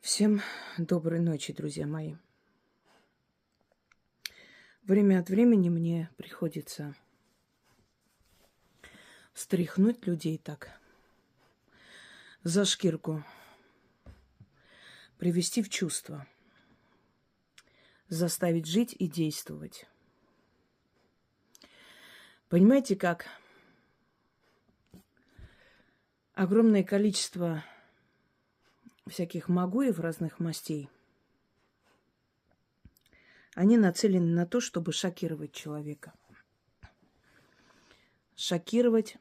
Всем доброй ночи, друзья мои. Время от времени мне приходится встряхнуть людей так, за шкирку, привести в чувство, заставить жить и действовать. Понимаете, как огромное количество всяких магуев разных мастей, они нацелены на то, чтобы шокировать человека. Шокировать,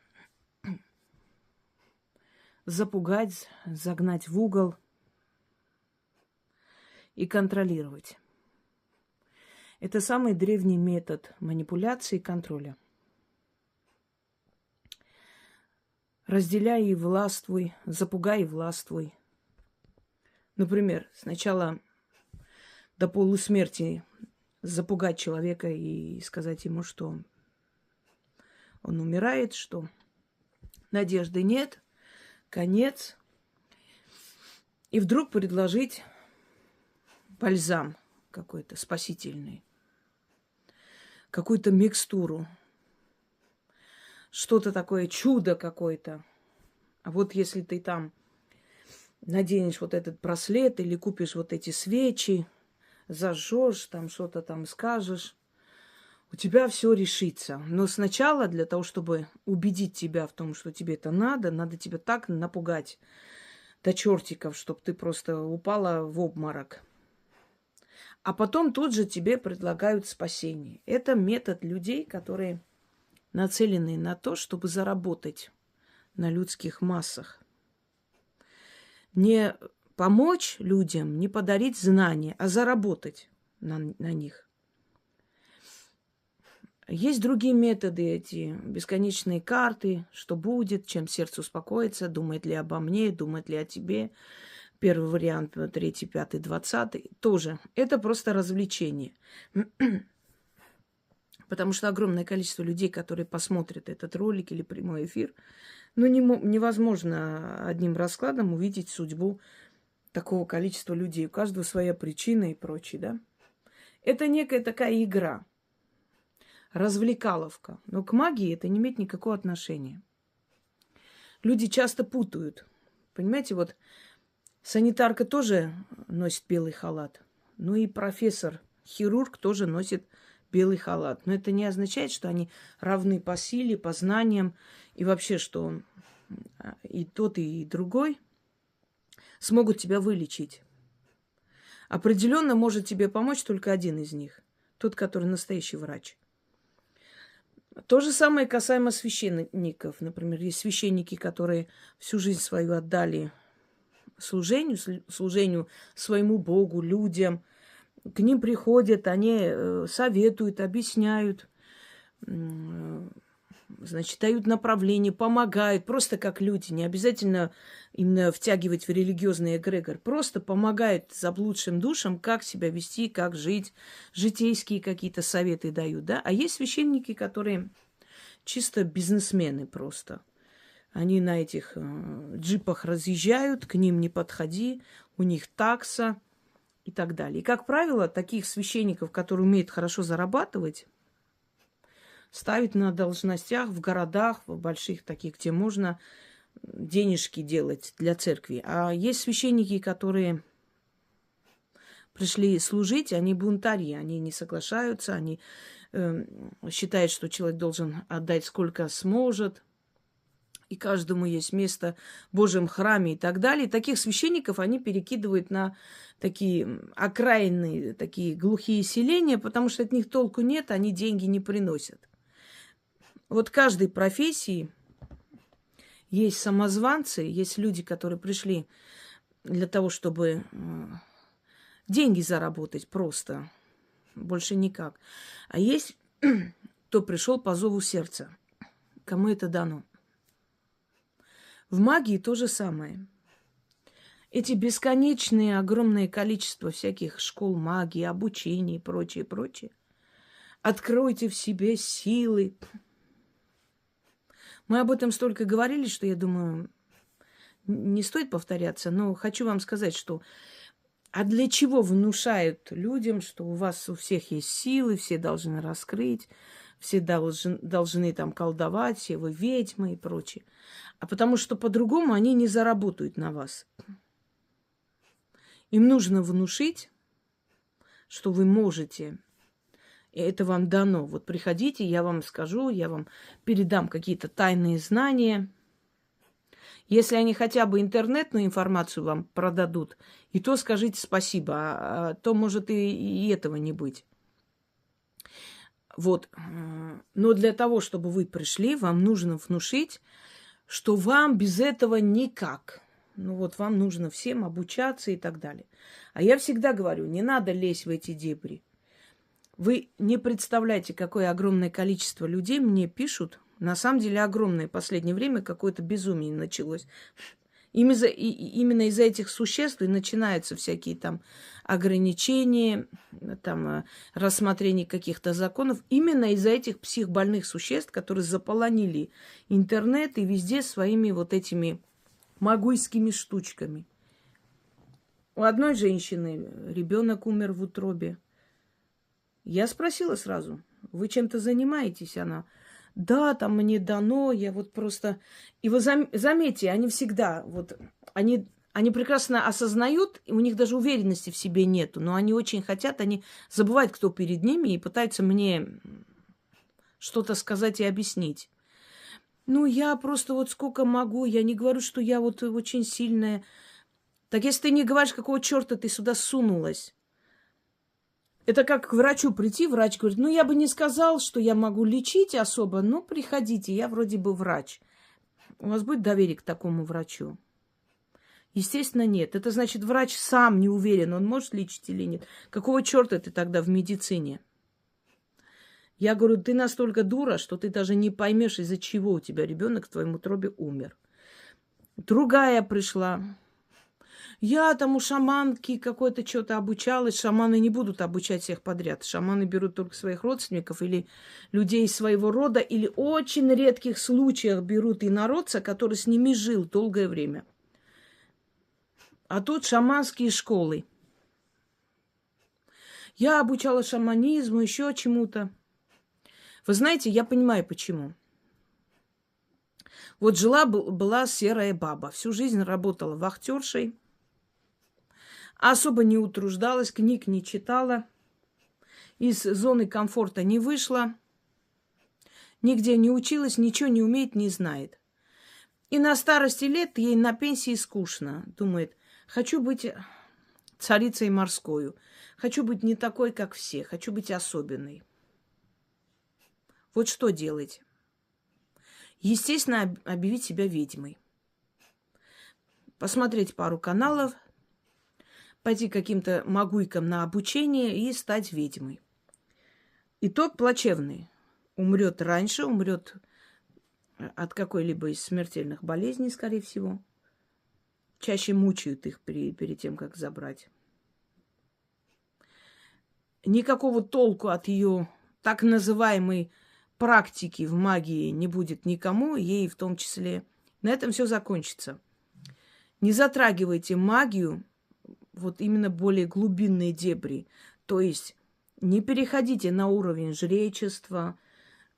запугать, загнать в угол и контролировать. Это самый древний метод манипуляции и контроля. Разделяй и властвуй, запугай и властвуй. Например, сначала до полусмерти запугать человека и сказать ему, что он умирает, что надежды нет, конец. И вдруг предложить бальзам какой-то спасительный, какую-то микстуру, что-то такое, чудо какое-то. А вот если ты там наденешь вот этот браслет или купишь вот эти свечи, зажжешь, там что-то там скажешь, у тебя все решится. Но сначала для того, чтобы убедить тебя в том, что тебе это надо тебя так напугать до чертиков, чтобы ты просто упала в обморок. А потом тут же тебе предлагают спасение. Это метод людей, которые нацелены на то, чтобы заработать на людских массах. Не помочь людям, не подарить знания, а заработать на них. Есть другие методы, эти бесконечные карты, что будет, чем сердце успокоится, думает ли обо мне, думает ли о тебе. Первый вариант, третий, пятый, 20. Тоже. Это просто развлечение. Потому что огромное количество людей, которые посмотрят этот ролик или прямой эфир, невозможно одним раскладом увидеть судьбу такого количества людей. У каждого своя причина и прочее, да? Это некая такая игра, развлекаловка. Но к магии это не имеет никакого отношения. Люди часто путают. Понимаете, вот санитарка тоже носит белый халат. Ну и профессор-хирург тоже носит белый халат. Но это не означает, что они равны по силе, по знаниям. И вообще, что и тот, и другой смогут тебя вылечить. Определенно может тебе помочь только один из них. Тот, который настоящий врач. То же самое касаемо священников. Например, есть священники, которые всю жизнь свою отдали служению своему Богу, людям. К ним приходят, они советуют, объясняют, значит, дают направление, помогают, просто как люди. Не обязательно именно втягивать в религиозный эгрегор. Просто помогают заблудшим душам, как себя вести, как жить. Житейские какие-то советы дают, да. А есть священники, которые чисто бизнесмены просто. Они на этих джипах разъезжают, к ним не подходи, у них такса и так далее. И, как правило, таких священников, которые умеют хорошо зарабатывать, ставить на должностях в городах, в больших таких, где можно денежки делать для церкви. А есть священники, которые пришли служить, они бунтари, они не соглашаются, они считают, что человек должен отдать сколько сможет, и каждому есть место в Божьем храме и так далее. И таких священников они перекидывают на такие окраинные, такие глухие селения, потому что от них толку нет, они деньги не приносят. Вот в каждой профессии есть самозванцы, есть люди, которые пришли для того, чтобы деньги заработать просто, больше никак. А есть кто пришел по зову сердца, кому это дано. В магии то же самое. Эти бесконечные, огромное количество всяких школ магии, обучений и прочее, прочее. Откройте в себе силы. Мы об этом столько говорили, что я думаю, не стоит повторяться, но хочу вам сказать, что А для чего внушают людям, что у вас у всех есть силы, все должны раскрыть, все должны там колдовать, все вы ведьмы и прочее. А потому что по-другому они не заработают на вас. Им нужно внушить, что вы можете. И это вам дано. Вот приходите, я вам скажу, я вам передам какие-то тайные знания. Если они хотя бы интернетную информацию вам продадут, и то скажите спасибо, а то может и этого не быть. Вот. Но для того, чтобы вы пришли, вам нужно внушить, что вам без этого никак. Ну вот вам нужно всем обучаться и так далее. А я всегда говорю, не надо лезть в эти дебри. Вы не представляете, какое огромное количество людей мне пишут. На самом деле огромное. В последнее время какое-то безумие началось. Именно из-за этих существ и начинаются всякие там ограничения, там, рассмотрение каких-то законов. Именно из-за этих психбольных существ, которые заполонили интернет и везде своими вот этими магуйскими штучками. У одной женщины ребенок умер в утробе. Я спросила сразу, вы чем-то занимаетесь? Она, да, там мне дано, я вот просто... И вы заметьте, они всегда, вот, они прекрасно осознают, и у них даже уверенности в себе нету, но они очень хотят, они забывают, кто перед ними, и пытаются мне что-то сказать и объяснить. Ну, я просто вот сколько могу, я не говорю, что я вот очень сильная. Так если ты не говоришь, какого черта ты сюда сунулась? Это как к врачу прийти, врач говорит, ну, я бы не сказал, что я могу лечить особо, но приходите, я вроде бы врач. У вас будет доверие к такому врачу? Естественно, нет. Это значит, врач сам не уверен, он может лечить или нет. Какого черта ты тогда в медицине? Я говорю, ты настолько дура, что ты даже не поймешь, из-за чего у тебя ребенок в твоем утробе умер. Другая пришла. Я там у шаманки какой-то что-то обучалась. Шаманы не будут обучать всех подряд. Шаманы берут только своих родственников или людей из своего рода, или очень редких случаях берут инородца, который с ними жил долгое время. А тут шаманские школы. Я обучала шаманизму, еще чему-то. Вы знаете, я понимаю, почему. Вот была серая баба. Всю жизнь работала вахтершей. Особо не утруждалась, книг не читала. Из зоны комфорта не вышла. Нигде не училась, ничего не умеет, не знает. И на старости лет ей на пенсии скучно. Думает, хочу быть царицей морскою. Хочу быть не такой, как все. Хочу быть особенной. Вот что делать? Естественно, объявить себя ведьмой. Посмотреть пару каналов, пойти к каким-то магуйкам на обучение и стать ведьмой. Итог плачевный. Умрет раньше, умрет от какой-либо из смертельных болезней, скорее всего. Чаще мучают их перед тем, как забрать. Никакого толку от ее так называемой практики в магии не будет никому, ей в том числе. На этом все закончится. Не затрагивайте магию, вот именно более глубинные дебри. То есть не переходите на уровень жречества,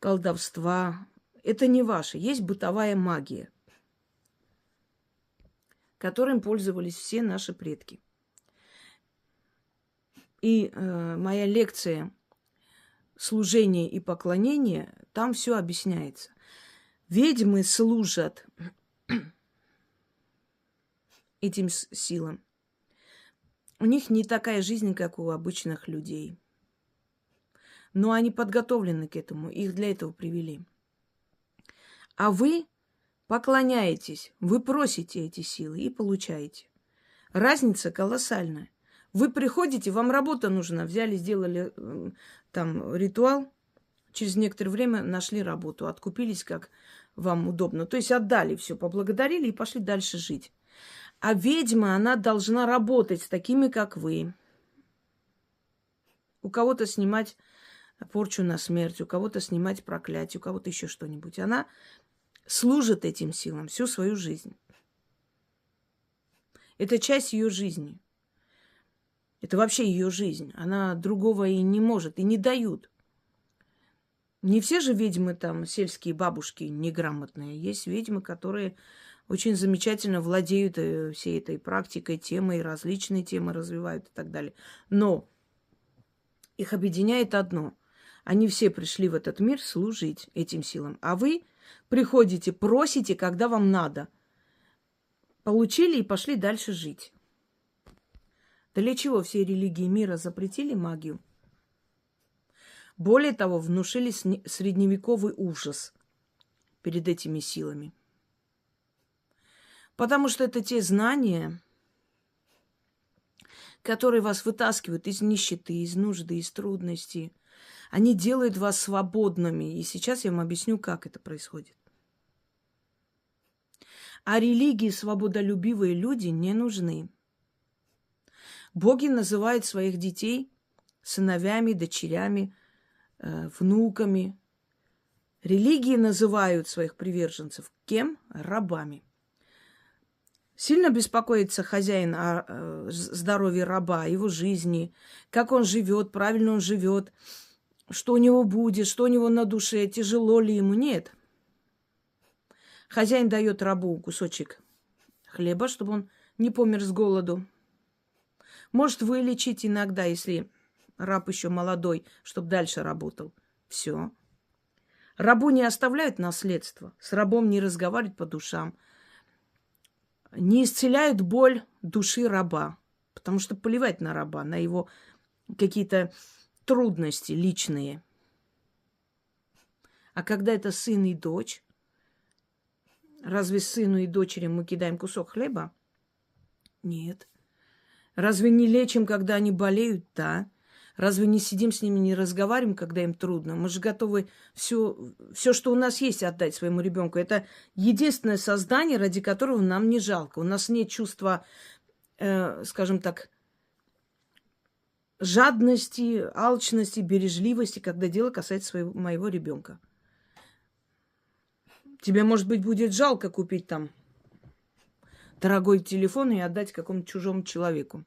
колдовства. Это не ваше. Есть бытовая магия, которым пользовались все наши предки. И моя лекция «Служение и поклонение», там все объясняется. Ведьмы служат этим силам. У них не такая жизнь, как у обычных людей. Но они подготовлены к этому, их для этого привели. А вы поклоняетесь, вы просите эти силы и получаете. Разница колоссальная. Вы приходите, вам работа нужна, взяли, сделали там ритуал, через некоторое время нашли работу, откупились, как вам удобно. То есть отдали все, поблагодарили и пошли дальше жить. А ведьма, она должна работать с такими, как вы. У кого-то снимать порчу на смерть, у кого-то снимать проклятие, у кого-то еще что-нибудь. Она служит этим силам всю свою жизнь. Это часть ее жизни. Это вообще ее жизнь. Она другого и не может, и не дают. Не все же ведьмы там, сельские бабушки, неграмотные. Есть ведьмы, которые очень замечательно владеют всей этой практикой, темой, различные темы развивают и так далее. Но их объединяет одно. Они все пришли в этот мир служить этим силам. А вы приходите, просите, когда вам надо. Получили и пошли дальше жить. Для чего все религии мира запретили магию? Более того, внушили средневековый ужас перед этими силами. Потому что это те знания, которые вас вытаскивают из нищеты, из нужды, из трудностей. Они делают вас свободными. И сейчас я вам объясню, как это происходит. А религии свободолюбивые люди не нужны. Боги называют своих детей сыновьями, дочерями, внуками. Религии называют своих приверженцев кем? Рабами. Сильно беспокоится хозяин о здоровье раба, о его жизни, как он живет, правильно он живет, что у него будет, что у него на душе, тяжело ли ему. Нет. Хозяин дает рабу кусочек хлеба, чтобы он не помер с голоду. Может вылечить иногда, если раб еще молодой, чтобы дальше работал. Все. Рабу не оставляют наследство. С рабом не разговаривают по душам. Не исцеляют боль души раба. Потому что плевать на раба, на его какие-то трудности личные. А когда это сын и дочь, разве сыну и дочери мы кидаем кусок хлеба? Нет. Разве не лечим, когда они болеют? Да. Разве не сидим с ними, не разговариваем, когда им трудно? Мы же готовы все, что у нас есть, отдать своему ребенку. Это единственное создание, ради которого нам не жалко. У нас нет чувства, скажем так, жадности, алчности, бережливости, когда дело касается моего ребенка. Тебе, может быть, будет жалко купить там дорогой телефон и отдать какому-то чужому человеку.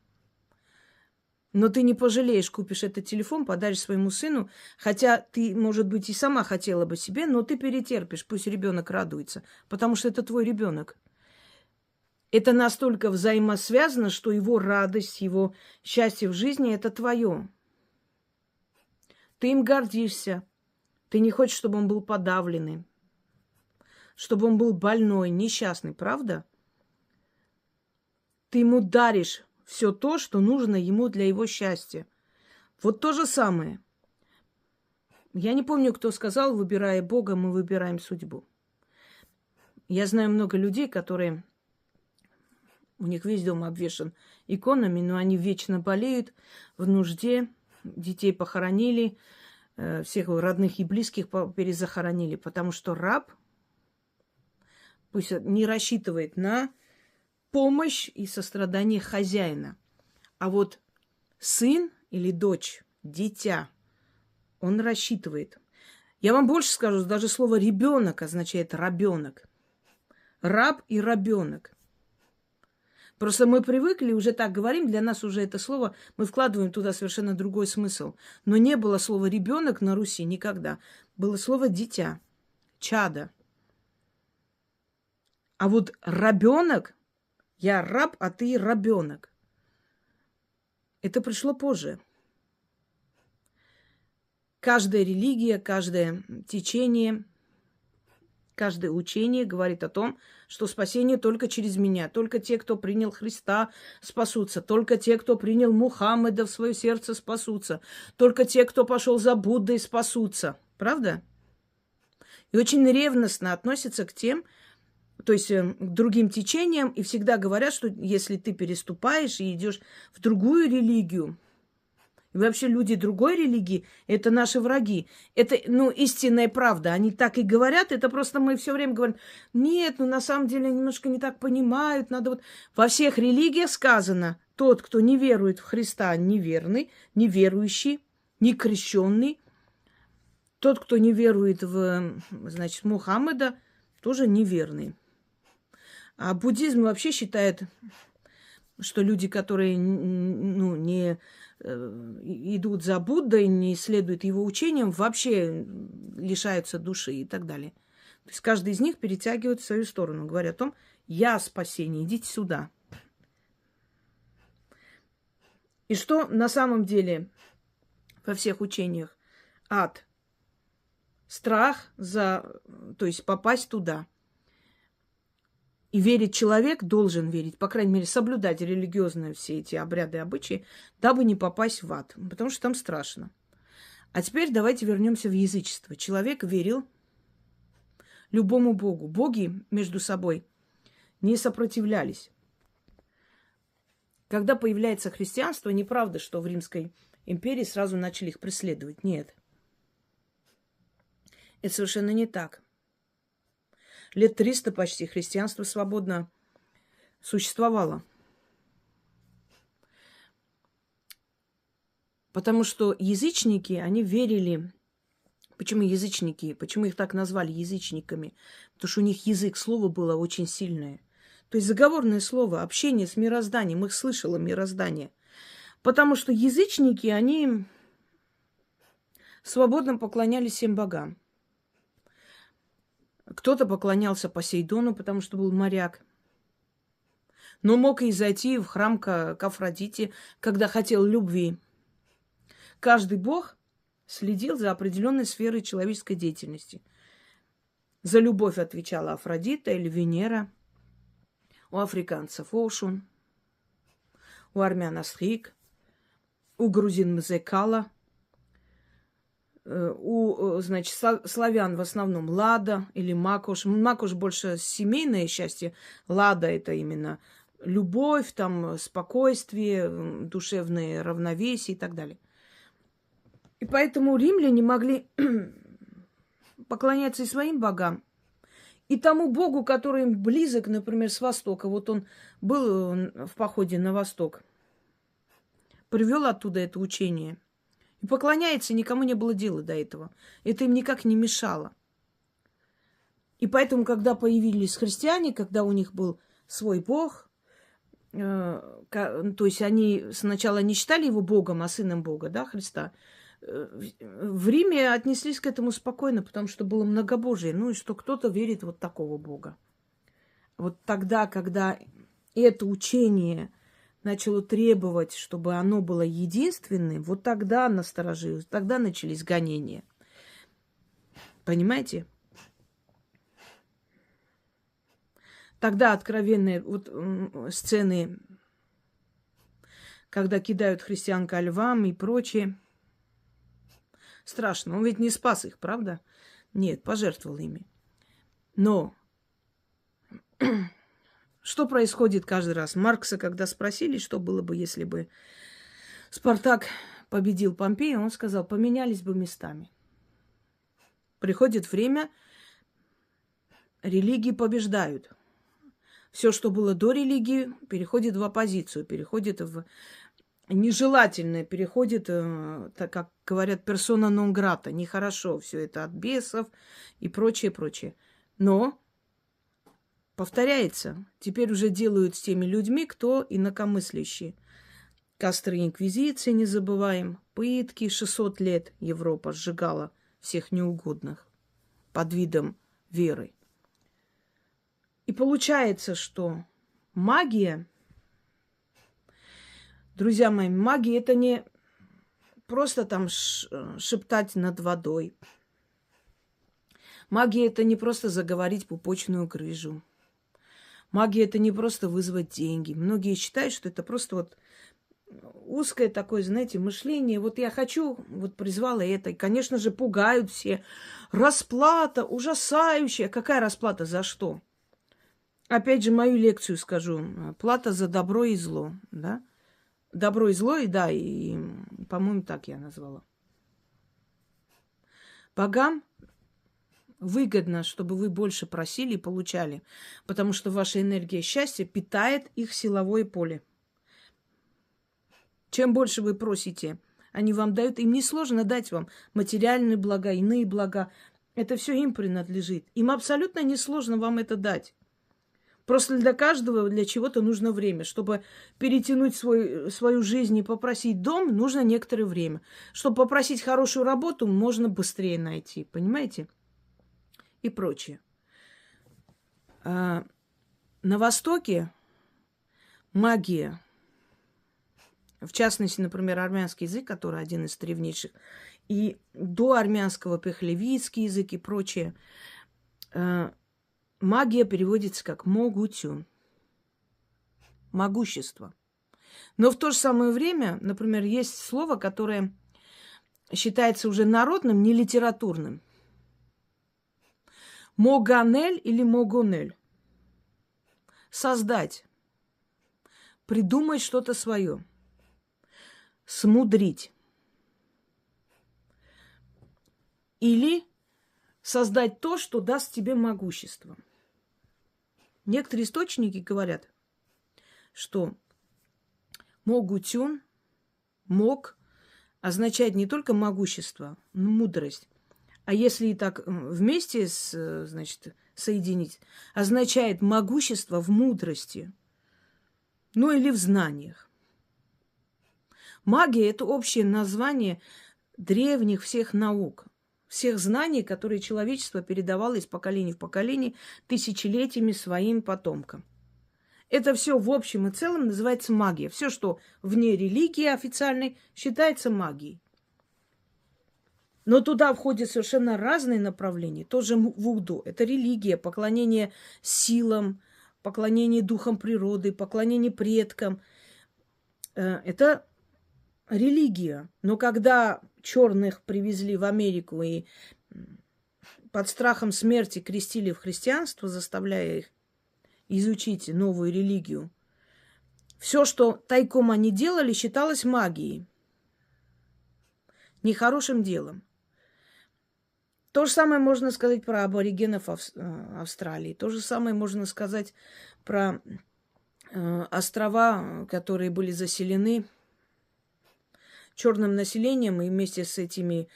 Но ты не пожалеешь, купишь этот телефон, подаришь своему сыну, хотя ты, может быть, и сама хотела бы себе, но ты перетерпишь, пусть ребенок радуется, потому что это твой ребенок. Это настолько взаимосвязано, что его радость, его счастье в жизни – это твое. Ты им гордишься, ты не хочешь, чтобы он был подавленный, чтобы он был больной, несчастный, правда? Ты ему даришь все то, что нужно ему для его счастья. Вот то же самое. Я не помню, кто сказал, выбирая Бога, мы выбираем судьбу. Я знаю много людей, которые... У них весь дом обвешан иконами, но они вечно болеют, в нужде, детей похоронили, всех родных и близких перезахоронили, потому что раб пусть не рассчитывает на помощь и сострадание хозяина. А вот сын или дочь, дитя, он рассчитывает. Я вам больше скажу, даже слово «ребенок» означает «рабенок». Раб и рабенок. Просто мы привыкли, уже так говорим, для нас уже это слово, мы вкладываем туда совершенно другой смысл. Но не было слова «ребенок» на Руси никогда. Было слово «дитя», «чадо». А вот рабенок, я раб, а ты рабенок. Это пришло позже. Каждая религия, каждое течение, каждое учение говорит о том, что спасение только через меня. Только те, кто принял Христа, спасутся. Только те, кто принял Мухаммеда в свое сердце, спасутся. Только те, кто пошел за Буддой, спасутся. Правда? И очень ревностно относятся к тем, то есть к другим течениям, и всегда говорят, что если ты переступаешь и идешь в другую религию, и вообще люди другой религии, это наши враги. Это, истинная правда. Они так и говорят, это просто мы все время говорим, нет, на самом деле немножко не так понимают. Надо вот... Во всех религиях сказано, тот, кто не верует в Христа, неверный, неверующий, некрещенный. Тот, кто не верует в, Мухаммеда, тоже неверный. А буддизм вообще считает что люди, которые ну, не идут за Буддой, не следуют его учениям, вообще лишаются души и так далее. То есть каждый из них перетягивает в свою сторону, говоря о том, я спасение, идите сюда. И что на самом деле во всех учениях? Ад. Страх то есть попасть туда. И верить человек должен верить, по крайней мере, соблюдать религиозные все эти обряды и обычаи, дабы не попасть в ад, потому что там страшно. А теперь давайте вернемся в язычество. Человек верил любому богу. Боги между собой не сопротивлялись. Когда появляется христианство, неправда, что в Римской империи сразу начали их преследовать. Нет. Это совершенно не так. Лет 300 почти христианство свободно существовало. Потому что язычники, они верили. Почему язычники? Почему их так назвали язычниками? Потому что у них язык слова было очень сильное. То есть заговорное слово, общение с мирозданием. Их слышало мироздание. Потому что язычники, они свободно поклонялись всем богам. Кто-то поклонялся Посейдону, потому что был моряк. Но мог и зайти в храм к Афродите, когда хотел любви. Каждый бог следил за определенной сферой человеческой деятельности. За любовь отвечала Афродита или Венера. У африканцев Ошун, у армян Астрик, у грузин Мзекала, у, значит, славян в основном Лада или Макош. Макош больше семейное счастье. Лада – это именно любовь, там, спокойствие, душевное равновесие и так далее. И поэтому римляне могли поклоняться и своим богам, и тому богу, который им близок, например, с Востока. Вот он был в походе на Восток, привел оттуда это учение. И поклоняется, никому не было дела до этого. Это им никак не мешало. И поэтому, когда появились христиане, когда у них был свой бог, то есть они сначала не считали его богом, а сыном Бога, да, Христа, в Риме отнеслись к этому спокойно, потому что было многобожие. Ну и что кто-то верит вот такого бога. Вот тогда, когда это учение начало требовать, чтобы оно было единственным, вот тогда насторожилось, тогда начались гонения. Понимаете? Тогда откровенные вот сцены, когда кидают христиан ко львам и прочее. Страшно. Он ведь не спас их, правда? Нет, пожертвовал ими. Но что происходит каждый раз? Маркса, когда спросили, что было бы, если бы Спартак победил Помпея, он сказал, поменялись бы местами. Приходит время, религии побеждают. Все, что было до религии, переходит в оппозицию, переходит в нежелательное, переходит, так как говорят, персона нон грата. Нехорошо все это от бесов и прочее, прочее. Но повторяется. Теперь уже делают с теми людьми, кто инакомыслящие. Кастры инквизиции, не забываем. Пытки 600 лет Европа сжигала всех неугодных под видом веры. И получается, что магия, друзья мои, магия – это не просто там шептать над водой. Магия – это не просто заговорить пупочную грыжу. Магия – это не просто вызвать деньги. Многие считают, что это просто вот узкое такое, знаете, мышление. Вот я хочу, вот призвала это. И, конечно же, пугают все. Расплата ужасающая. Какая расплата? За что? Опять же, мою лекцию скажу. Плата за добро и зло. Да? Добро и зло, и да, и, по-моему, так я назвала. Богам выгодно, чтобы вы больше просили и получали, потому что ваша энергия счастья питает их силовое поле. Чем больше вы просите, они вам дают. Им несложно дать вам материальные блага, иные блага. Это все им принадлежит. Им абсолютно несложно вам это дать. Просто для каждого, для чего-то нужно время. Чтобы перетянуть свою жизнь и попросить дом, нужно некоторое время. Чтобы попросить хорошую работу, можно быстрее найти. Понимаете? И прочее. На Востоке магия, в частности, например, армянский язык, который один из древнейших, и до армянского пехлевицкий язык и прочее, магия переводится как могутюн, могущество. Но в то же самое время, например, есть слово, которое считается уже народным, не литературным. Моганель или могонель. Создать. Придумать что-то свое. Смудрить. Или создать то, что даст тебе могущество. Некоторые источники говорят, что могутюн, мог, означает не только могущество, но мудрость. А если и так вместе, значит, соединить, означает могущество в мудрости, ну или в знаниях. Магия – это общее название древних всех наук, всех знаний, которые человечество передавало из поколения в поколение тысячелетиями своим потомкам. Это все в общем и целом называется магия. Все, что вне религии официальной, считается магией. Но туда входят совершенно разные направления. Тоже вуду. Это религия, поклонение силам, поклонение духам природы, поклонение предкам. Это религия. Но когда черных привезли в Америку и под страхом смерти крестили в христианство, заставляя их изучить новую религию, все, что тайком они делали, считалось магией. Нехорошим делом. То же самое можно сказать про аборигенов Австралии. То же самое можно сказать про острова, которые были заселены черным населением, и вместе с этими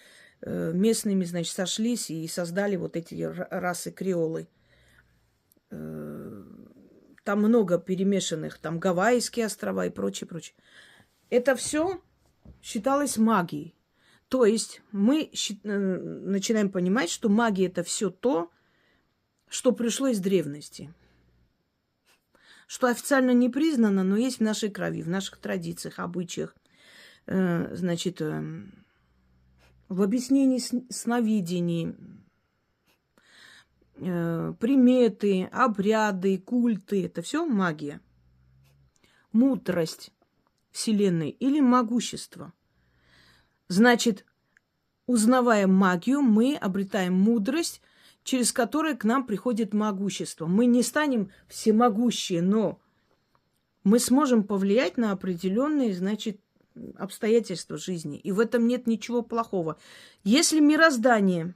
местными, значит, сошлись и создали вот эти расы креолы. Там много перемешанных, там Гавайские острова и прочее, прочее. Это все считалось магией. То есть мы начинаем понимать, что магия – это все то, что пришло из древности. Что официально не признано, но есть в нашей крови, в наших традициях, обычаях. Значит, в объяснении сновидений, приметы, обряды, культы – это все магия. Мудрость Вселенной или могущество. Значит, узнавая магию, мы обретаем мудрость, через которую к нам приходит могущество. Мы не станем всемогущие, но мы сможем повлиять на определенные, значит, обстоятельства жизни. И в этом нет ничего плохого. Если мироздание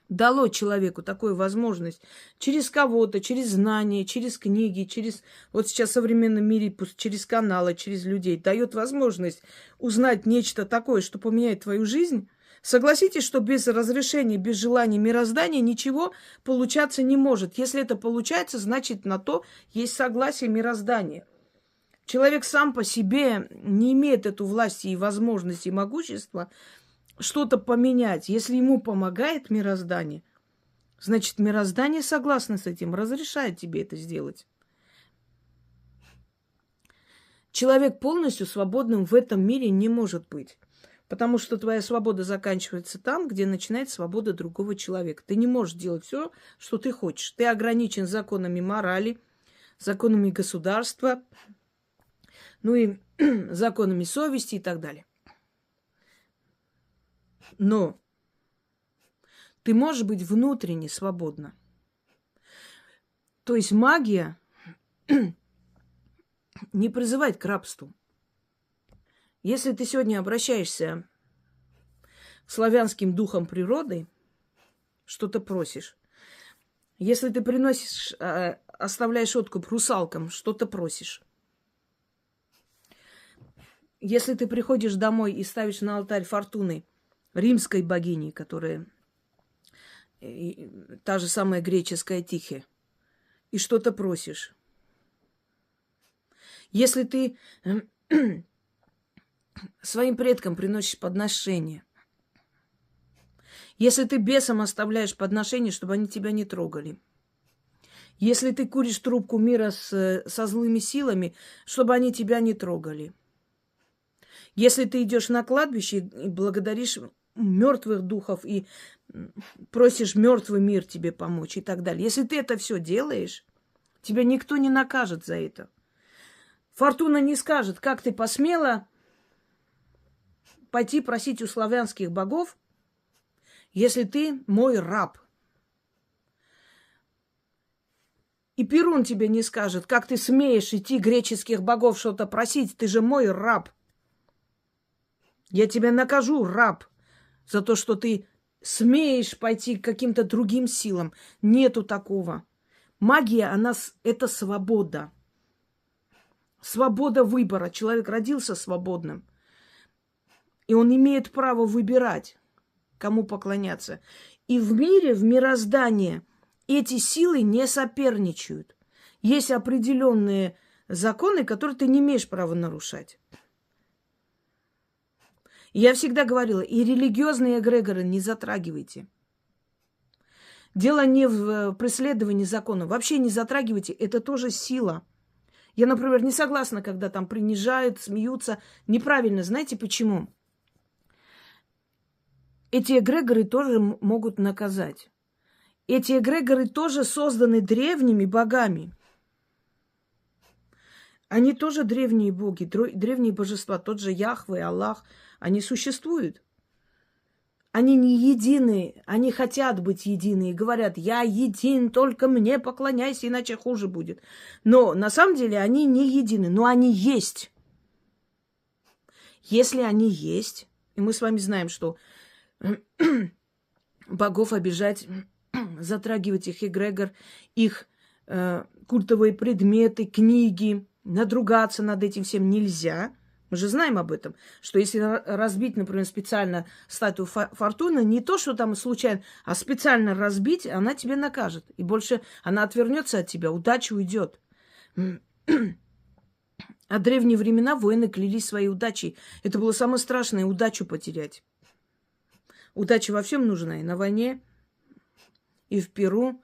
дало человеку такую возможность через кого-то, через знания, через книги, через, вот сейчас в современном мире, через каналы, через людей, дает возможность узнать нечто такое, что поменяет твою жизнь, согласитесь, что без разрешения, без желания мироздания ничего получаться не может. Если это получается, значит, на то есть согласие мироздания. Человек сам по себе не имеет эту власть и возможность и могущество что-то поменять. Если ему помогает мироздание, значит, мироздание согласно с этим, разрешает тебе это сделать. Человек полностью свободным в этом мире не может быть. Потому что твоя свобода заканчивается там, где начинается свобода другого человека. Ты не можешь делать все, что ты хочешь. Ты ограничен законами морали, законами государства, ну и законами совести и так далее. Но ты можешь быть внутренне свободна. То есть магия не призывает к рабству. Если ты сегодня обращаешься к славянским духам природы, что-то просишь. Если ты приносишь, оставляешь откуп русалкам, что-то просишь. Если ты приходишь домой и ставишь на алтарь фортуны римской богини, которая та же самая греческая Тихе, и что-то просишь. Если ты своим предкам приносишь подношения, если ты бесам оставляешь подношения, чтобы они тебя не трогали, если ты куришь трубку мира со злыми силами, чтобы они тебя не трогали, если ты идешь на кладбище и благодаришь мертвых духов и просишь мертвый мир тебе помочь и так далее, если ты это все делаешь, тебя никто не накажет за это. Фортуна не скажет, как ты посмела пойти просить у славянских богов, если ты мой раб. И Перун тебе не скажет, как ты смеешь идти греческих богов что-то просить, ты же мой раб. Я тебя накажу, раб, за то, что ты смеешь пойти к каким-то другим силам. Нету такого. Магия, это свобода. Свобода выбора. Человек родился свободным. И он имеет право выбирать, кому поклоняться. И в мире, в мироздании эти силы не соперничают. Есть определенные законы, которые ты не имеешь права нарушать. И я всегда говорила, и религиозные эгрегоры не затрагивайте. Дело не в преследовании закона. Вообще не затрагивайте. Это тоже сила. Я, например, не согласна, когда там принижают, смеются. Неправильно. Знаете почему? Эти эгрегоры тоже могут наказать. Эти эгрегоры тоже созданы древними богами. Они тоже древние боги, древние божества. Тот же Яхве, Аллах. Они существуют. Они не едины. Они хотят быть едины. И говорят, я един, только мне поклоняйся, иначе хуже будет. Но на самом деле они не едины. Но они есть. Если они есть, и мы с вами знаем, что богов обижать, затрагивать их эгрегор, их культовые предметы, книги, надругаться над этим всем нельзя. Мы же знаем об этом, что если разбить, например, специально статую Фортуны, не то, что там случайно, а специально разбить, она тебя накажет. И больше она отвернется от тебя, удача уйдет. А древние времена воины клялись своей удачей. Это было самое страшное, удачу потерять. Удача во всем нужна. И на войне, и в пиру,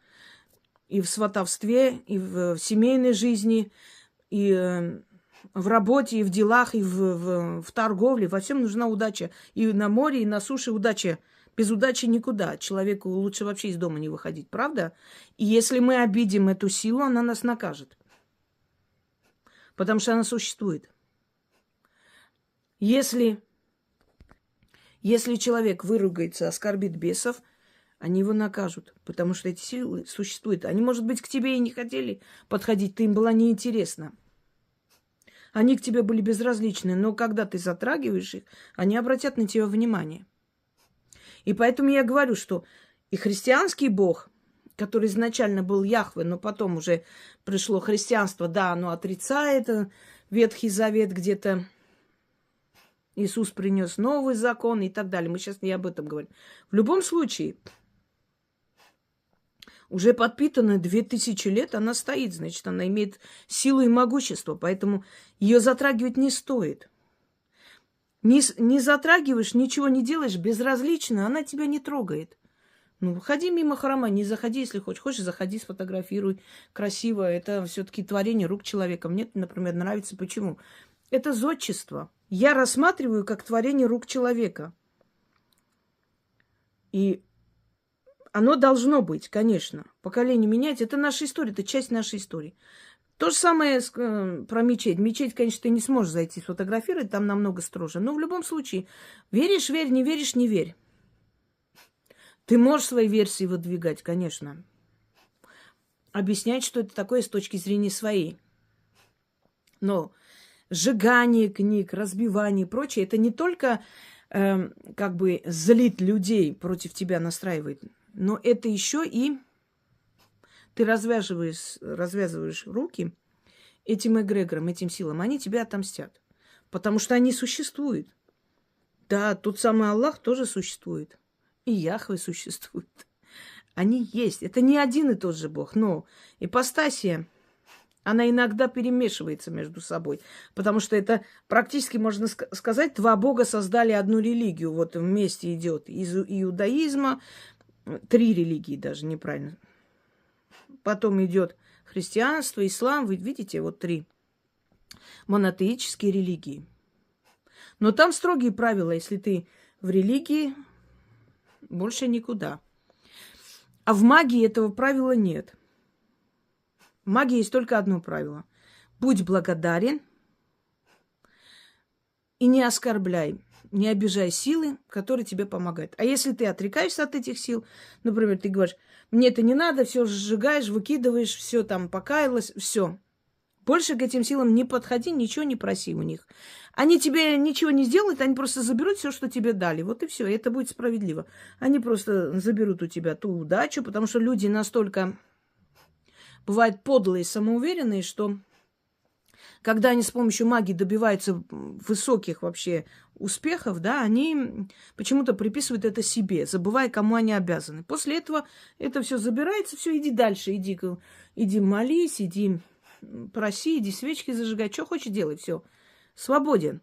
и в сватовстве, и в семейной жизни, и в работе, и в делах, и в торговле. Во всем нужна удача. И на море, и на суше удача. Без удачи никуда. Человеку лучше вообще из дома не выходить. Правда? И если мы обидим эту силу, она нас накажет. Потому что она существует. Если человек выругается, оскорбит бесов, они его накажут. Потому что эти силы существуют. Они, может быть, к тебе и не хотели подходить. Ты им была неинтересна. Они к тебе были безразличны. Но когда ты затрагиваешь их, они обратят на тебя внимание. И поэтому я говорю, что и христианский бог, который изначально был Яхве, но потом уже пришло христианство, да, оно отрицает Ветхий Завет где-то. Иисус принес новый закон и так далее. Мы сейчас не об этом говорим. В любом случае, уже подпитанная 2000 лет, она стоит, значит, она имеет силу и могущество, поэтому ее затрагивать не стоит. Не затрагиваешь, ничего не делаешь, безразлично, она тебя не трогает. Ну, ходи мимо храма, не заходи, если хочешь. Хочешь, заходи, сфотографируй. Красиво. Это все-таки творение рук человека. Мне, например, нравится. Почему? Это зодчество. Я рассматриваю как творение рук человека. И оно должно быть, конечно. Поколение менять. Это наша история, это часть нашей истории. То же самое про мечеть. Мечеть, конечно, ты не сможешь зайти сфотографировать, там намного строже. Но в любом случае, веришь, верь, не веришь, не верь. Ты можешь свои версии выдвигать, конечно. Объяснять, что это такое с точки зрения своей. Но сжигание книг, разбивание и прочее, это не только как бы злит людей, против тебя настраивает, но это еще и ты развязываешь руки этим эгрегорам, этим силам, они тебя отомстят. Потому что они существуют. Да, тот самый Аллах тоже существует. И Яхве существует. Они есть. Это не один и тот же Бог, но ипостасия, она иногда перемешивается между собой. Потому что это практически, можно сказать, два Бога создали одну религию. Вот вместе идет из иудаизма, три религии даже, неправильно. Потом идет христианство, ислам. Вы видите, вот три монотеические религии. Но там строгие правила. Если ты в религии, больше никуда. А в магии этого правила нет. В магии есть только одно правило. Будь благодарен и не оскорбляй, не обижай силы, которые тебе помогают. А если ты отрекаешься от этих сил, например, ты говоришь, мне это не надо, все сжигаешь, выкидываешь, все там покаялась, все. Больше к этим силам не подходи, ничего не проси у них. Они тебе ничего не сделают, они просто заберут все, что тебе дали. Вот и все, и это будет справедливо. Они просто заберут у тебя ту удачу, потому что люди настолько бывают подлые, самоуверенные, что когда они с помощью магии добиваются высоких вообще успехов, да, они почему-то приписывают это себе, забывая, кому они обязаны. После этого это все забирается, все, иди дальше, иди молись, иди проси, иди свечки зажигай, что хочешь делай, все, свободен.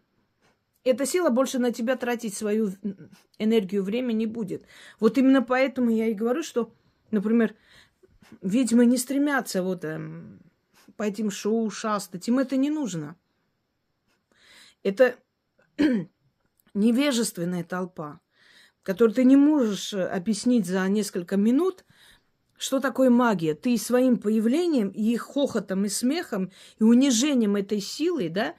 Эта сила больше на тебя тратить свою энергию, время не будет. Вот именно поэтому я и говорю, что, например, ведьмы не стремятся вот по этим шоу шастать. Им это не нужно. Это невежественная толпа, которой ты не можешь объяснить за несколько минут, что такое магия. Ты своим появлением, и их хохотом, и смехом, и унижением этой силы, да,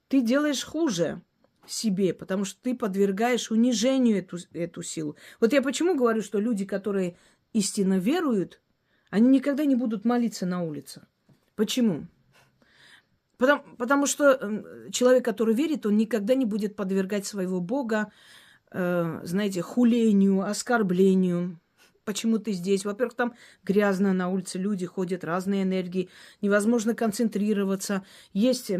ты делаешь хуже себе, потому что ты подвергаешь унижению эту силу. Вот я почему говорю, что люди, которые истинно веруют, они никогда не будут молиться на улице. Почему? Потому что человек, который верит, он никогда не будет подвергать своего Бога, знаете, хулению, оскорблению. Почему ты здесь? Во-первых, там грязно на улице, люди ходят, разные энергии, невозможно концентрироваться. Есть